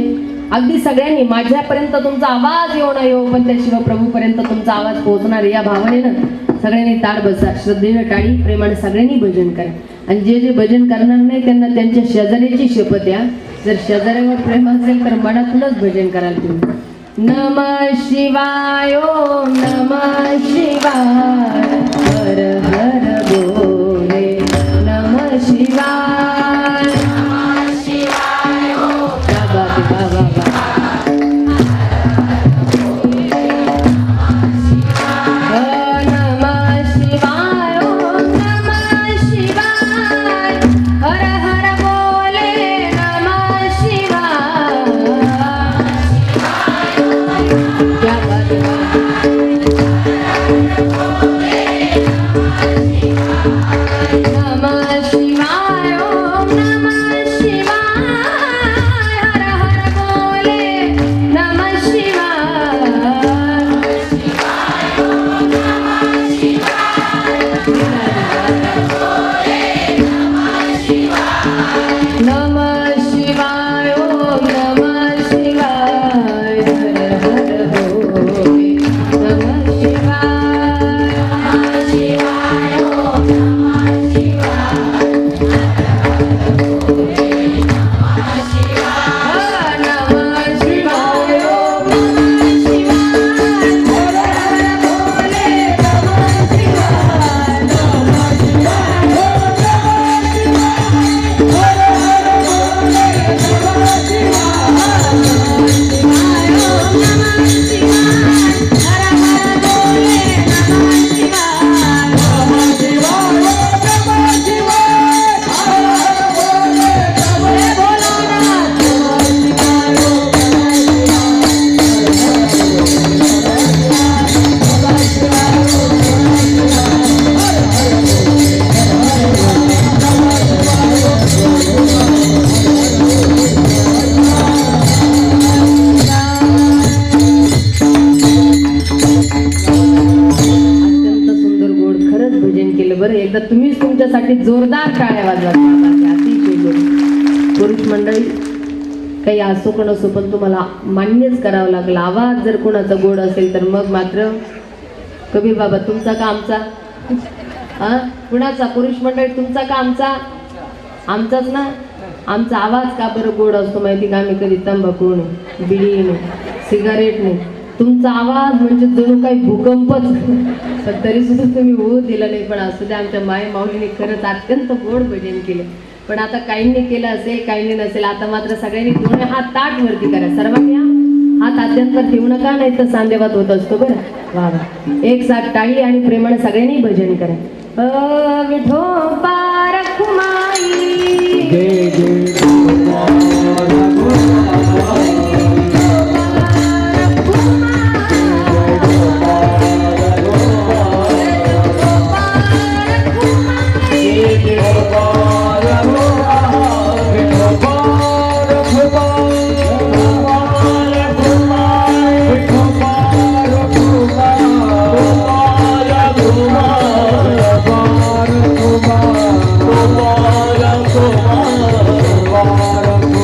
अगदी सगळ्यांनी माझ्यापर्यंत तुमचा आवाज येऊ न येऊ पण त्या शिवप्रभूपर्यंत तुमचा आवाज पोहोचणार या भावनेनं सगळ्यांनी ताट बसा, श्रद्धेनं टाळी, प्रेमाने सगळ्यांनी भजन करा. आणि जे जे भजन करणार नाही त्यांना त्यांच्या शेजाऱ्याची शपथ द्या. जर शेजाऱ्यावर प्रेम असेल तर मनातूनच भजन कराल तुम्ही. नमः शिवाय ओम नमः शिवाय हर हर बोले नमः शिवाय नमः शिवाय ओम बाबा एकदा तुम्हीच तुमच्यासाठी जोरदार टाळ्या वाजवा. पुरुष मंडळी काही असो का नसो पण तुम्हाला मान्यच करावं लागलं. आवाज जर कोणाचा गोड असेल तर मग मात्र कबीर बाबा तुमचा का आमचा? हा कुणाचा? पुरुष मंडळी तुमचा का आमचा? आमचाच ना. आमचा आवाज का बरं गोड असतो माहिती का? आम्ही कधी तंबाखू नाही, बिडी नाही, सिगारेट नाही. तुमचा आवाज म्हणजे जणू काही भूकंपच. पण तरी सुद्धा तुम्ही होऊ दिलं नाही. पण असू द्या, आमच्या माय माऊलीने खरंच अत्यंत गोड भजन केलं. पण आता काहींनी केलं असेल, काहींनी नसेल. आता मात्र सगळ्यांनी दोन्ही हात ताट वरती करा. सर्वांनी हात आद्यांतर ठेवू नका, नाही तर सांदेवात होत असतो बरं. वा वा. एक साथ टाळी आणि प्रेमाने सगळ्यांनी भजन करा. विठोबा रखुमाई जय जय Bye.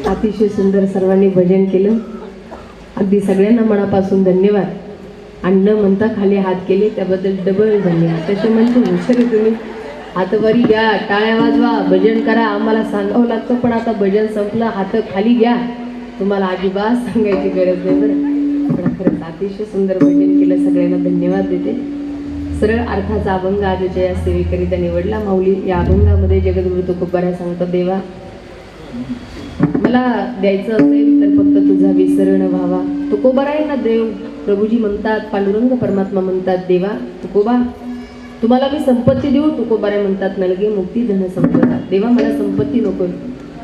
अतिशय सुंदर सर्वांनी भजन केलं. अगदी सगळ्यांना मनापासून धन्यवाद. आणि न म्हणता खाली हात केले त्याबद्दल डबल धन्यवाद. त्याचे म्हणजे हुशार तुम्ही. हात वरी घ्या, टाळ्या वाजवा, भजन करा. आम्हाला सांगावं लागतं, पण आता भजन संपलं, हात खाली घ्या. तुम्हाला अजिबात सांगायची गरज नाही बरं. पण खरंच अतिशय सुंदर भजन केलं. सगळ्यांना धन्यवाद देते. सरळ अर्थाचा अभंग आजच्या या सेवेकरिता निवडला. माऊली या अभंगामध्ये जगद्गुरु तुकोबाराय सांगतो, देवा मला द्यायचं असेल तर फक्त तुझा विसर न व्हावा. तुकोबाराय ना देव प्रभूजी म्हणतात, पांडुरंग परमात्मा म्हणतात, देवा तुकोबा तुम्हाला मी संपत्ती देऊ. तुकोबाराय म्हणतात, नलगे मुक्ती धन संपदा. देवा मला संपत्ती नको,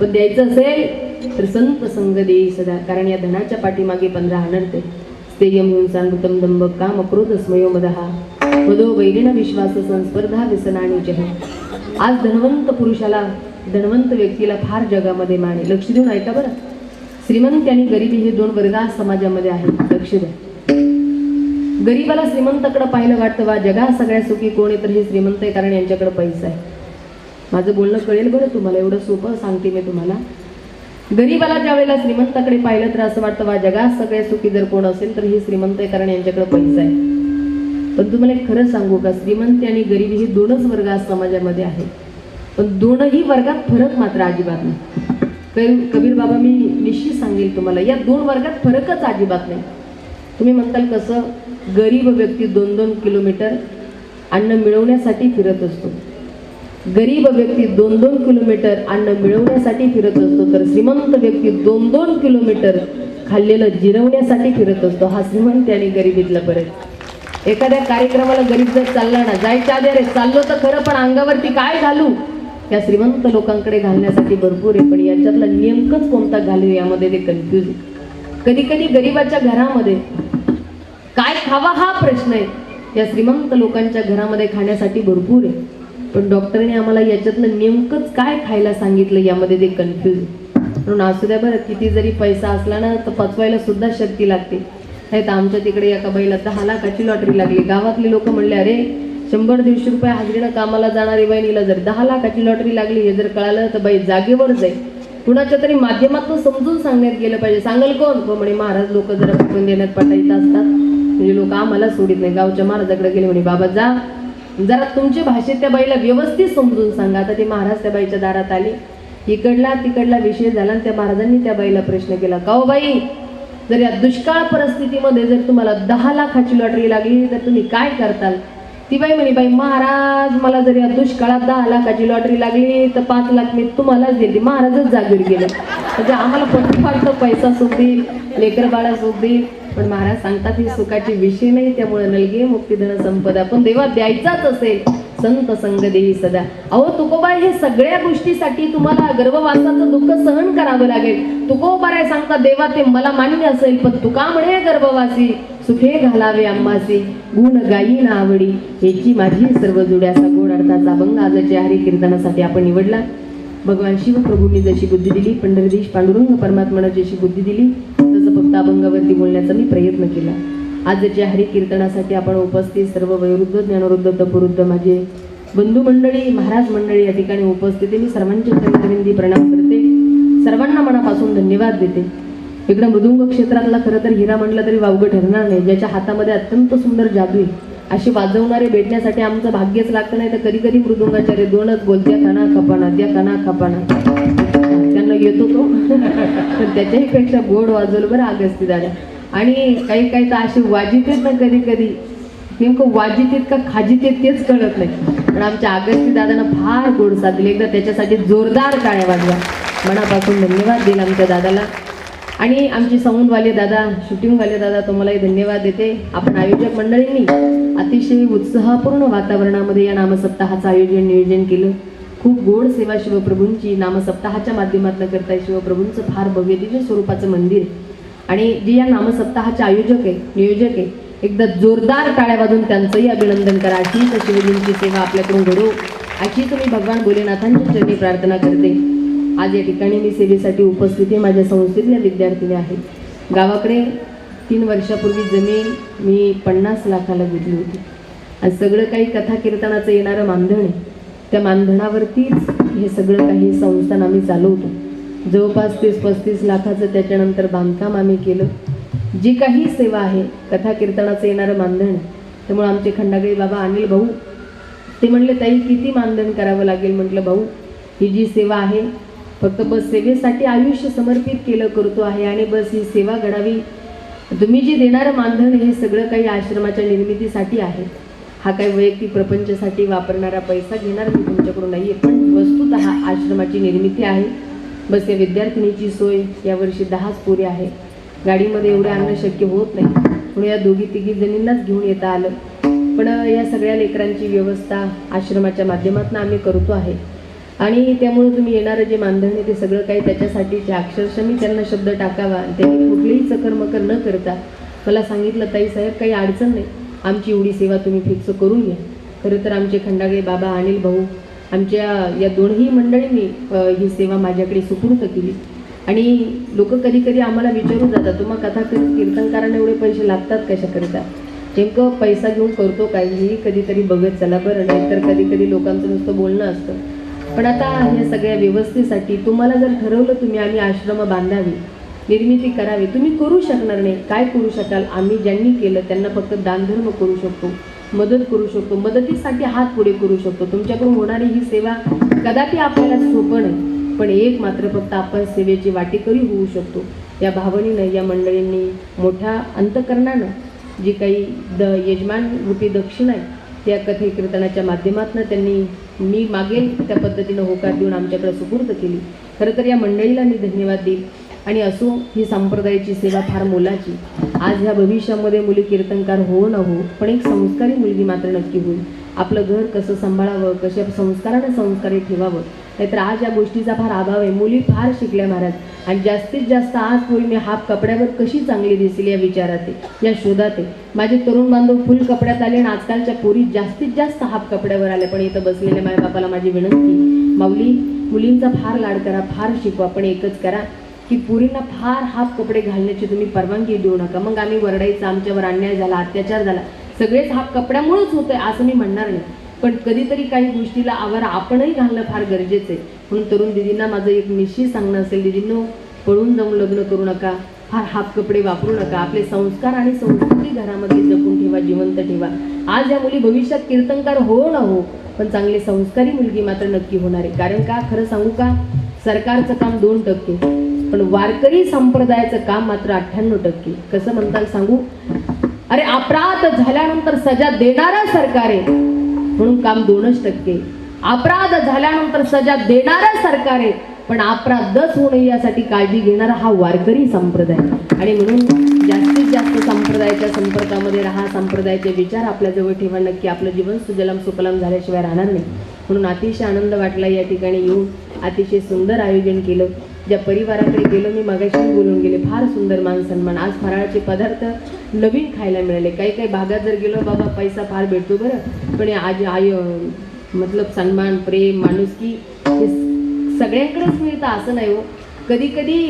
पण द्यायचं असेल तर संत संग देई सदा. कारण या धनाच्या पाठीमागे 15 अनर्थ. स्थेयम हिंसानृतम दंभ काम क्रोध स्मयो मदहा मदो वैरिण विश्वास संस्पर्धा व्यसनानी चह. आज धनवंत पुरुषाला, धनवंत व्यक्तीला फार जगामध्ये मान आहे. लक्ष देऊन ऐका बरं. श्रीमंत आणि गरिबी हे 2 वर्ग आज समाजामध्ये आहेत. लक्ष द्या. गरीबाला श्रीमंताकडे पाहिलं वाटतं, वा जगा सगळ्या सुखी कोण आहे तर हे श्रीमंत आहे, कारण यांच्याकडे पैसा आहे. माझं बोलणं कळेल बरं तुम्हाला, एवढं सोपं सांगते मी तुम्हाला. गरीबाला ज्या वेळेला श्रीमंताकडे पाहिलं तर असं वाटतं, वा जगात सगळ्या सुखी जर कोण असेल तर हे श्रीमंत आहे, कारण यांच्याकडे पैसा आहे. पण तुम्हाला एक खरं सांगू का, श्रीमंत आणि गरिबी हे 2च वर्ग आज समाजामध्ये आहेत. पण 2ही वर्गात फरक मात्र अजिबात नाही. कबीर बाबा मी निश्चित सांगेल तुम्हाला, या 2 वर्गात फरकच अजिबात नाही. तुम्ही म्हणताल कसं? गरीब व्यक्ती 2-2 किलोमीटर अन्न मिळवण्यासाठी फिरत असतो. गरीब व्यक्ती 2-2 किलोमीटर अन्न मिळवण्यासाठी फिरत असतो, तर श्रीमंत व्यक्ती 2-2 किलोमीटर खाल्लेलं जिरवण्यासाठी फिरत असतो. हा श्रीमंत आणि गरिबीतला फरक. एखाद्या कार्यक्रमाला गरीब जर चालला ना, जायच्या आधी अरे चाललो तर खरं, पण अंगावरती काय घालू, या श्रीमंत लोकांकडे घालण्यासाठी भरपूर आहे. पण याच्यातला नेमकंच कोणता घालू यामध्ये ते कन्फ्यूज आहे. कधी कधी गरीबाच्या घरामध्ये काय खावा हा प्रश्न आहे. या श्रीमंत लोकांच्या घरामध्ये खाण्यासाठी भरपूर आहे, पण डॉक्टरने आम्हाला याच्यातलं नेमकंच काय खायला सांगितलं यामध्ये ते कन्फ्यूज आहे. म्हणून असू द्या बरं, किती जरी पैसा असला ना तर पचवायला सुद्धा शक्ती लागते. नाही तर आमच्या तिकडे एका बाईला 10 लाखाची लॉटरी लागली. गावातले लोक म्हणले, अरे 100-150 रुपये हाजरीनं कामाला जाणारी बहिणीला जर 10 लाखाची लॉटरी लागली हे जर कळालं तर बाई जागेवर जाईल. कुणाच्या तरी माध्यमातून समजून सांगण्यात गेलं पाहिजे. सांगल कोण? तो म्हणे महाराज लोक जरा पटवून देण्यात पटायचं असतात, म्हणजे लोक आम्हाला सोडित नाही. गावच्या महाराजाकडे गेले, म्हणे बाबा जा जरा तुमच्या भाषेत त्या बाईला व्यवस्थित समजून सांगा. आता ते महाराज त्या बाईच्या दारात आले. इकडला तिकडला विषय झाला आणि त्या महाराजांनी त्या बाईला प्रश्न केला, का हो बाई, जर या दुष्काळ परिस्थितीमध्ये जर तुम्हाला 10 लाखाची लॉटरी लागली तर तुम्ही काय करताल? ती बाई म्हणे, बाई महाराज मला जर या दुष्काळात 10 लाखाची लॉटरी लागली तर 5 लाख मी तुम्हालाच दिली. महाराजच जागीर गेले. म्हणजे आम्हाला पटपाट पैसा सुख देईल, लेकर बाळा सुख देईल, पण महाराज सांगतात ही सुखाची विषय नाही. त्यामुळे नलगे मुक्तीधन संपदा. पण देवा द्यायचाच असेल संत संग देई सदा. अहो तुकोबाई, हे सगळ्या गोष्टीसाठी तुम्हाला गर्भवासाचं दुःख सहन करावं लागेल. तुकोबाराय सांगतात, देवा ते मला मान्य असेल, पण तुका म्हणे गर्भवासी सुखे घालावे आम्हासी, गुण गायी ना आवडी याची माझी सर्व जुड्याचा गोड अर्थाचा अभंग आजच्या हरी कीर्तनासाठी आपण निवडला. भगवान शिवप्रभूंनी जशी बुद्धी दिली, पंढरीधीश पांडुरंग परमात्म्यानं जशी बुद्धी दिली, तसं फक्त अभंगावरती बोलण्याचा मी प्रयत्न केला. आजच्या हरी कीर्तनासाठी आपण उपस्थित सर्व वयोवृद्ध, ज्ञानवृद्ध, तपवृद्ध, माझे बंधू मंडळी, महाराज मंडळी या ठिकाणी उपस्थित आहे. मी सर्वांच्या चरणविंदी प्रणाम करते, सर्वांना मनापासून धन्यवाद देते. इकडं मृदुंग क्षेत्रातला खरं तर हिरा म्हटलं तरी वावगं ठरणार नाही. ज्याच्या हातामध्ये अत्यंत सुंदर जादू आहे, असे वाजवणारे भेटण्यासाठी आमचं भाग्यच लागतं. नाही तर कधी कधी मृदुंगाचार्य 2च बोलत्या काना खपाना, द्या काना खपाना, त्यांना येतो तो तर त्याच्याही पेक्षा गोड वाजवलं बरं अगस्ती दादा. आणि काही काही तर असे वाजित आहेत ना, कधी कधी नेमकं वाजित आहेत का खाजित आहेत तेच कळत नाही. पण आमच्या अगस्ती दादांना फार गोड साथ दिली. एकदा त्याच्यासाठी जोरदार टाळ्या वाजवा. मनापासून धन्यवाद दिला आमच्या दादाला. आणि आमची साऊंडवाले दादा, शूटिंगवाले दादा, तुम्हालाही धन्यवाद देते. आपण आयोजक मंडळींनी अतिशय उत्साहपूर्ण वातावरणामध्ये या नामसप्ताहाचं नियोजन केलं. खूप गोड सेवा शिवप्रभूंची नामसप्ताहाच्या माध्यमातून करताय. शिवप्रभूंचं फार भव्य दिव्य स्वरूपाचं मंदिर आणि जे या नामसप्ताहाचे आयोजक आहे, नियोजक आहे, एकदा जोरदार टाळ्या वाजून त्यांचंही अभिनंदन करा. अशीच शिवजींची सेवा आपल्याकडून घडो अशी तुम्ही भगवान भोलेनाथांच्या चरणी प्रार्थना करते. आज या ठिकाणी मी सेवेसाठी उपस्थित आहे. माझ्या संस्थेतल्या विद्यार्थिनी आहेत. गावाकडे 3 वर्षापूर्वी जमीन मी 50 लाखाला घेतली होती आणि सगळं काही कथा कीर्तनाचं येणारं मानधन आहे. त्या मानधनावरतीच हे सगळं काही संस्थान आम्ही चालवतो. जवळपास 30-35 लाखाचं त्याच्यानंतर बांधकाम आम्ही केलं. जी काही सेवा आहे कथा कीर्तनाचं येणारं मानधन आहे. त्यामुळे आमचे खंडागळे बाबा अनिल भाऊ ते म्हणले, ताई किती मानधन करावं लागेल? म्हटलं, भाऊ ही जी सेवा आहे फक्त बस सेवेसाठी आयुष्य समर्पित केलं करतो आहे आणि बस ही सेवा घडावी. तुम्ही जे देणारं मानधन हे सगळं काही आश्रमाच्या निर्मितीसाठी आहे. हा काही वैयक्तिक प्रपंचासाठी वापरणारा पैसा घेणार मी तुमच्याकडून नाही आहे, पण वस्तुतः आश्रमाची निर्मिती आहे. बस या विद्यार्थिनीची सोय यावर्षी 10च पोरी आहे. गाडीमध्ये एवढे आणणं शक्य होत नाही, म्हणून या 2-3 जणींनाच घेऊन येता आलं. पण या सगळ्या लेकरांची व्यवस्था आश्रमाच्या माध्यमातून आम्ही करतो आहे. आणि त्यामुळे तुम्ही येणारं जे मानधन आहे ते सगळं काही त्याच्यासाठीचे. अक्षरशः मी त्यांना शब्द टाकावा, त्यांनी कुठलीही चकरमकर न करता मला सांगितलं, ताई साहेब काही अडचण नाही, आमची एवढी सेवा तुम्ही फिक्स करून घ्या. खरं तर आमचे खंडागळे बाबा अनिल भाऊ आमच्या या दोन्ही मंडळींनी ही सेवा माझ्याकडे सुपूर्द केली. आणि लोक कधी कधी आम्हाला विचारून जातात, तुम्हाला कथा कीर्तनकारांना एवढे पैसे लागतात कशाकरिता? नेमकं पैसा घेऊन करतो काय ही कधीतरी बघत चला बरं, नाही तर कधी कधी लोकांचं नुसतं बोलणं असतं. पण आता ह्या सगळ्या व्यवस्थेसाठी तुम्हाला जर ठरवलं तुम्ही आम्ही आश्रम बांधावी, निर्मिती करावी, तुम्ही करू शकणार नाही. काय करू शकाल? आम्ही ज्यांनी केलं त्यांना फक्त दानधर्म करू शकतो, मदत करू शकतो, मदतीसाठी हात पुढे करू शकतो. तुमच्याकडून होणारी ही सेवा कदापि आपल्याला सोपं नाही, पण एक मात्र फक्त आपण सेवेची वाटेकरी होऊ शकतो. या भावनेनं या मंडळींनी मोठ्या अंतकरणानं जी काही यजमान रूपी दक्षिणा आहे त्या कथे कीर्तनाच्या माध्यमातून त्यांनी मी मागेल त्या पद्धतीनं होकार देऊन आमच्याकडे सुपूर्द केली. खरं तर या मंडळीला मी धन्यवाद देईल. आणि असो ही संप्रदायाची सेवा फार मोलाची. आज ह्या भविष्यामध्ये मुली कीर्तनकार हो न हो, पण एक संस्कारी मुलगी मात्र नक्की होईल. आपलं घर कसं सांभाळावं, कशा संस्कारानं संस्कारी ठेवावं, नाहीतर आज या गोष्टीचा फार अभाव आहे. मुली फार शिकल्या महाराज, आणि जास्तीत जास्त आज पोरी मी हाफ कपड्यावर कशी चांगली दिसेल या विचारात आहे, या शोधात आहे. माझे तरुण बांधव फुल कपड्यात आले आणि आजकालच्या पोरी जास्तीत जास्त हाफ कपड्यावर आले. पण इथं बसलेल्या मायबापाला माझी विनंती, माऊली मुलींचा फार लाड करा, फार शिकवा, पण एकच करा की पुरींना फार हाफ कपडे घालण्याची तुम्ही परवानगी देऊ नका. मग आम्ही वरडायचं, आमच्यावर अन्याय झाला, अत्याचार झाला, सगळेच हाफ कपड्यामुळेच होतंय असं मी म्हणणार नाही. पण कधीतरी काही गोष्टीला आवारा आपणही घालणं फार गरजेचं आहे. म्हणून तरुण दिदींना माझं एक निश्चित सांगणं असेल, दिदींनो पळून जाऊन लग्न करू नका, फार हाफ कपडे वापरू नका. आपले संस्कार आणि संस्कृती घरामध्ये जपून ठेवा, जिवंत ठेवा. आज या मुली भविष्यात कीर्तनकार हो न हो, पण चांगली संस्कारी मुलगी मात्र नक्की होणार आहे. कारण का खरं सांगू का, सरकारचं काम 2%, पण वारकरी संप्रदायाचं काम मात्र 98%. कसं म्हणताल सांगू? अरे अपराध झाल्यानंतर सजा देणारं सरकार आहे, म्हणून काम 2%. अपराध झाल्यानंतर सजा देणारं सरकार आहे, पण अपराधच होऊ नये यासाठी काळजी घेणारा हा वारकरी संप्रदाय. आणि म्हणून जास्तीत जास्त संप्रदायाच्या संपर्कामध्ये राहा, संप्रदायाचे विचार आपल्याजवळ ठेवा. नक्की आपलं जीवन सुजलाम सुफलाम झाल्याशिवाय राहणार नाही. म्हणून अतिशय आनंद वाटला या ठिकाणी येऊन. अतिशय सुंदर आयोजन केलं. ज्या परिवाराकडे गेलो मी मागाशी बोलून गेले, फार सुंदर मान सन्मान. आज फराळाचे पदार्थ नवीन खायला मिळाले. काही काही भागात जर गेलो बाबा पैसा फार भेटतो बरं, पण आज मतलब सन्मान, प्रेम, माणुसकी हे सगळ्यांकडेच मिळतं असं नाही हो. कधी कधी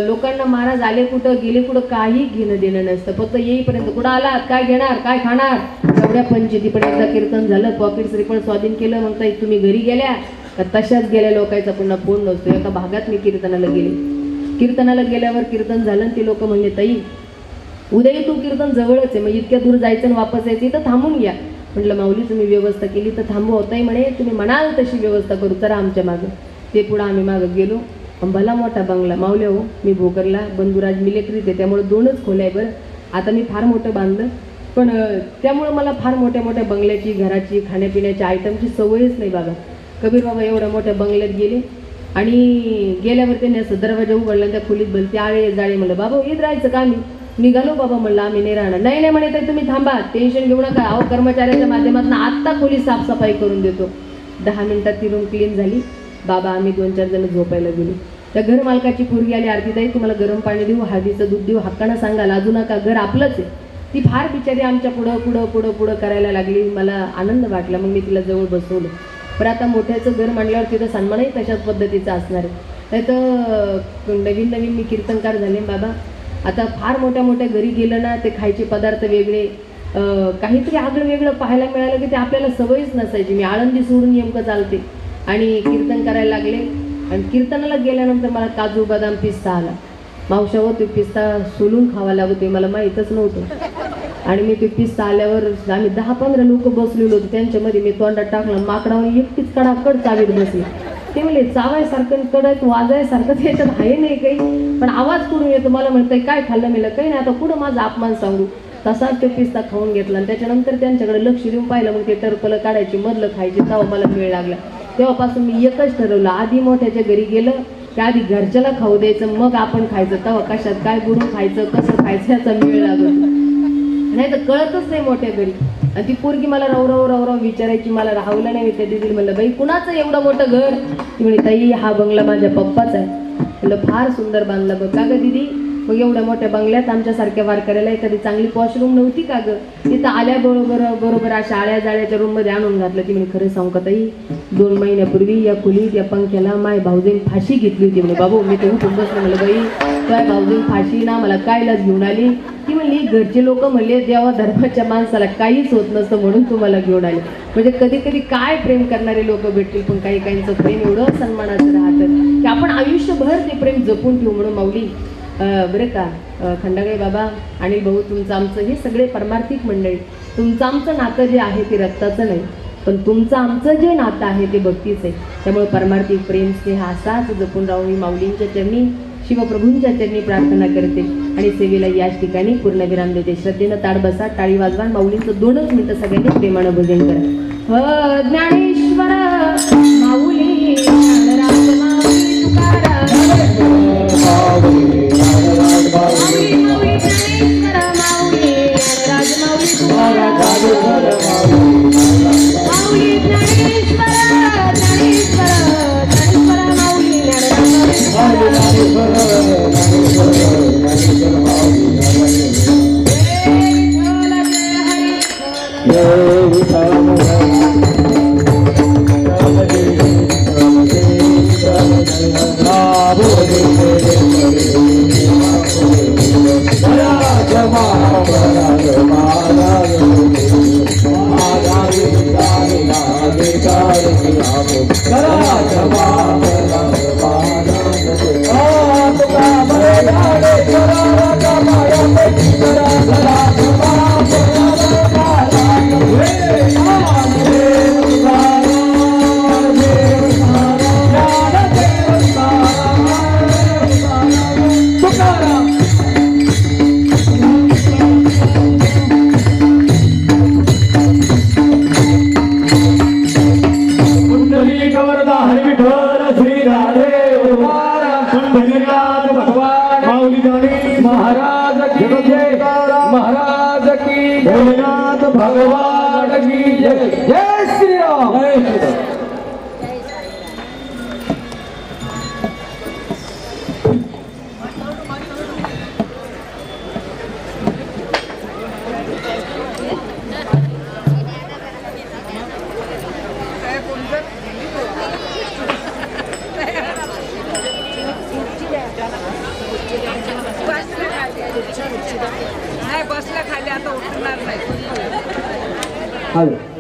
लोकांना महाराज आले कुठं गेले कुठं काही घेणं देणं नसतं. फक्त येईपर्यंत कुठं आलात, काय घेणार, काय खाणार, एवढ्या पंचायती. पण एकदा कीर्तन झालं, पॉकेट श्रीफळ स्वाधीन केलं, मग तुम्ही घरी गेल्या का तशाच गेल्या लोकांचा पुन्हा फोन नसतो. एका भागात मी कीर्तनाला गेले. कीर्तनाला गेल्यावर कीर्तन झालं आणि ते लोक म्हणले, ताई उद्या तू कीर्तन जवळच आहे, मग इतक्या दूर जायचं आणि वापस यायचं, इथं थांबून घ्या. म्हटलं माऊली तुम्ही व्यवस्था केली तर थांबू. होताही म्हणे तुम्ही म्हणाल तशी व्यवस्था करू, तर आमच्या मागं. ते पुढं आम्ही मागं गेलो. भला मोठा बंगला. माऊल्या हो, मी भोकरला बंधुराज मिलिटरीत आहे, त्यामुळे 2च खोल्या आहे बरं. आता मी फार मोठं बांधलं, पण त्यामुळं मला फार मोठ्या मोठ्या बंगल्याची, घराची, खाण्यापिण्याच्या आयटमची सवयच नाही बाबा. कबीर बाबा एवढ्या मोठ्या बंगल्यात गेले आणि गेल्यावर त्यांनी असं दरवाजा उघडला, त्या खोलीत बोलते आळे जाळे. म्हणलं बाबा येत राहायचं का? मी निघालो बाबा. म्हणलं आम्ही नाही राहणार. नाही नाही म्हणे, तर तुम्ही थांबा, टेन्शन घेऊ नका, अहो कर्मचाऱ्याच्या माध्यमातून आत्ता खोली साफसफाई करून देतो. 10 मिनिटात ती रूम क्लीन झाली. बाबा आम्ही 2-4 जण झोपायला गेलो. त्या घर मालकाची पोरगी आली, आरतीताई तुम्हाला गरम पाणी देऊ, हळदीचं दूध देऊ, हक्कानं सांगा, लाजू नका, घर आपलंच आहे. ती फार बिचारी आमच्या पुढं पुढं पुढं पुढं करायला लागली. मला आनंद वाटला. मग मी तिला जवळ बसवलं. पण आता मोठ्याचं घर म्हणल्यावर तिथं सन्मानही तशाच पद्धतीचा असणार आहे. नाही तर नवीन नवीन मी कीर्तनकार झाले बाबा. आता फार मोठ्या मोठ्या घरी गेलं ना, ते खायचे पदार्थ वेगळे, काहीतरी आगळं वेगळं पाहायला मिळालं की ते आपल्याला सवयच नसायची. मी आळंदी सोडून नेमकं चालते आणि कीर्तन करायला लागले आणि कीर्तनाला गेल्यानंतर मला काजू बदाम पिस्ता आला. मावशावर ते पिस्ता सोलून खावा लागतो मला माहीतच नव्हतं. आणि मी ते पिस्ता आल्यावर आम्ही 10-15 लोक बसलेलो होतो, त्यांच्यामध्ये मी तोंडात टाकलं, माकडावर एकटीच कडाकड चावीत बसली. ते म्हणले चावायसारखं कडक वाजायसारखं त्याच्यात आहे नाही काही, पण आवाज कुठून येतो. मला म्हणतंय काय खाल्लं मिळलं काही नाही, आता कुठं माझा अपमान सांगू. तसाच तो पिस्ता खाऊन घेतला आणि त्याच्यानंतर त्यांच्याकडे लक्ष देऊन पाहिलं. मग ते टरपलं काढायची, मधलं खायची, तेव्हा मला वेळ लागला. तेव्हापासून मी एकच ठरवलं, आधी मोठ्याच्या घरी गेलं त्या आधी घरच्याला खाऊ द्यायचं, मग आपण खायचं. तेव्हा कशात काय बुडून खायचं, कसं खायचं याचा वेळ लागत नाही तर कळतच नाही मोठ्या घरी. आणि ती पोरगी मला रवरव विचारायची, मला राहवलं नाही. मी त्या दिदीला म्हणलं, बाई कुणाचं एवढं मोठं घर? ती म्हणे, ताई हा बंगला माझ्या पप्पाचा आहे. म्हणलं फार सुंदर बांधला बघ. का गं दिदी, मग एवढ्या मोठ्या बंगल्यात आमच्यासारख्या वारकऱ्याला एखादी चांगली वॉशरूम नव्हती का गं? तिथं आल्याबरोबर अशा आळ्या जाळ्याच्या रूममध्ये आणून घातलं. ती म्हणे, खरं सांगू का ताई, 2 महिन्यापूर्वी या खोलीत या पंख्याला माय भाऊजीने फाशी घेतली होती. म्हणे, बाबू मी तर उठून बसलो. म्हणलं, बाई काय भाऊजीने फाशी ना मला कायलाच घेऊन आली? ती म्हणली, घरचे लोक म्हणले देवा धर्माच्या माणसाला काहीच होत नसतं म्हणून तुम्हाला घेऊन आले. म्हणजे कधी कधी काय प्रेम करणारे लोक भेटतील, पण काही काहींचं प्रेम एवढं सन्मानाचं राहतं की आपण आयुष्यभर ते प्रेम जपून ठेवू. म्हणून माऊली बरं का, खंडागळे बाबा, अनिल भाऊ, तुमचं आमचं हे सगळे परमार्थिक मंडळी, तुमचं आमचं नातं जे आहे ते रक्ताचं नाही, पण तुमचं आमचं जे नातं आहे ते भक्तीच आहे. त्यामुळे परमार्थिक प्रेम स्नेह असाच जपून राहून मी माऊलींच्या चरणी, शिवप्रभूंच्या चरणी प्रार्थना करते आणि सेवेला याच ठिकाणी पूर्णविराम देते. श्रद्धेनं ताड बसा, टाळी वाजवा, माऊलींचं 2च मिनिटं सगळ्यांनी प्रेमानं भजन करा. ज्ञानेश्वर माऊली, ज्ञानराज माऊली तुकाराम, माऊली ज्ञानेश्वर माऊली, ज्ञानराज माऊली तुकाराम, माऊली ज्ञानेश्वर माऊली, ज्ञानराज महाराज की जगन्नाथ भगवान की जय. जय श्री राम. नाही बसल्या खाली आता उठणार नाही. हॅलो.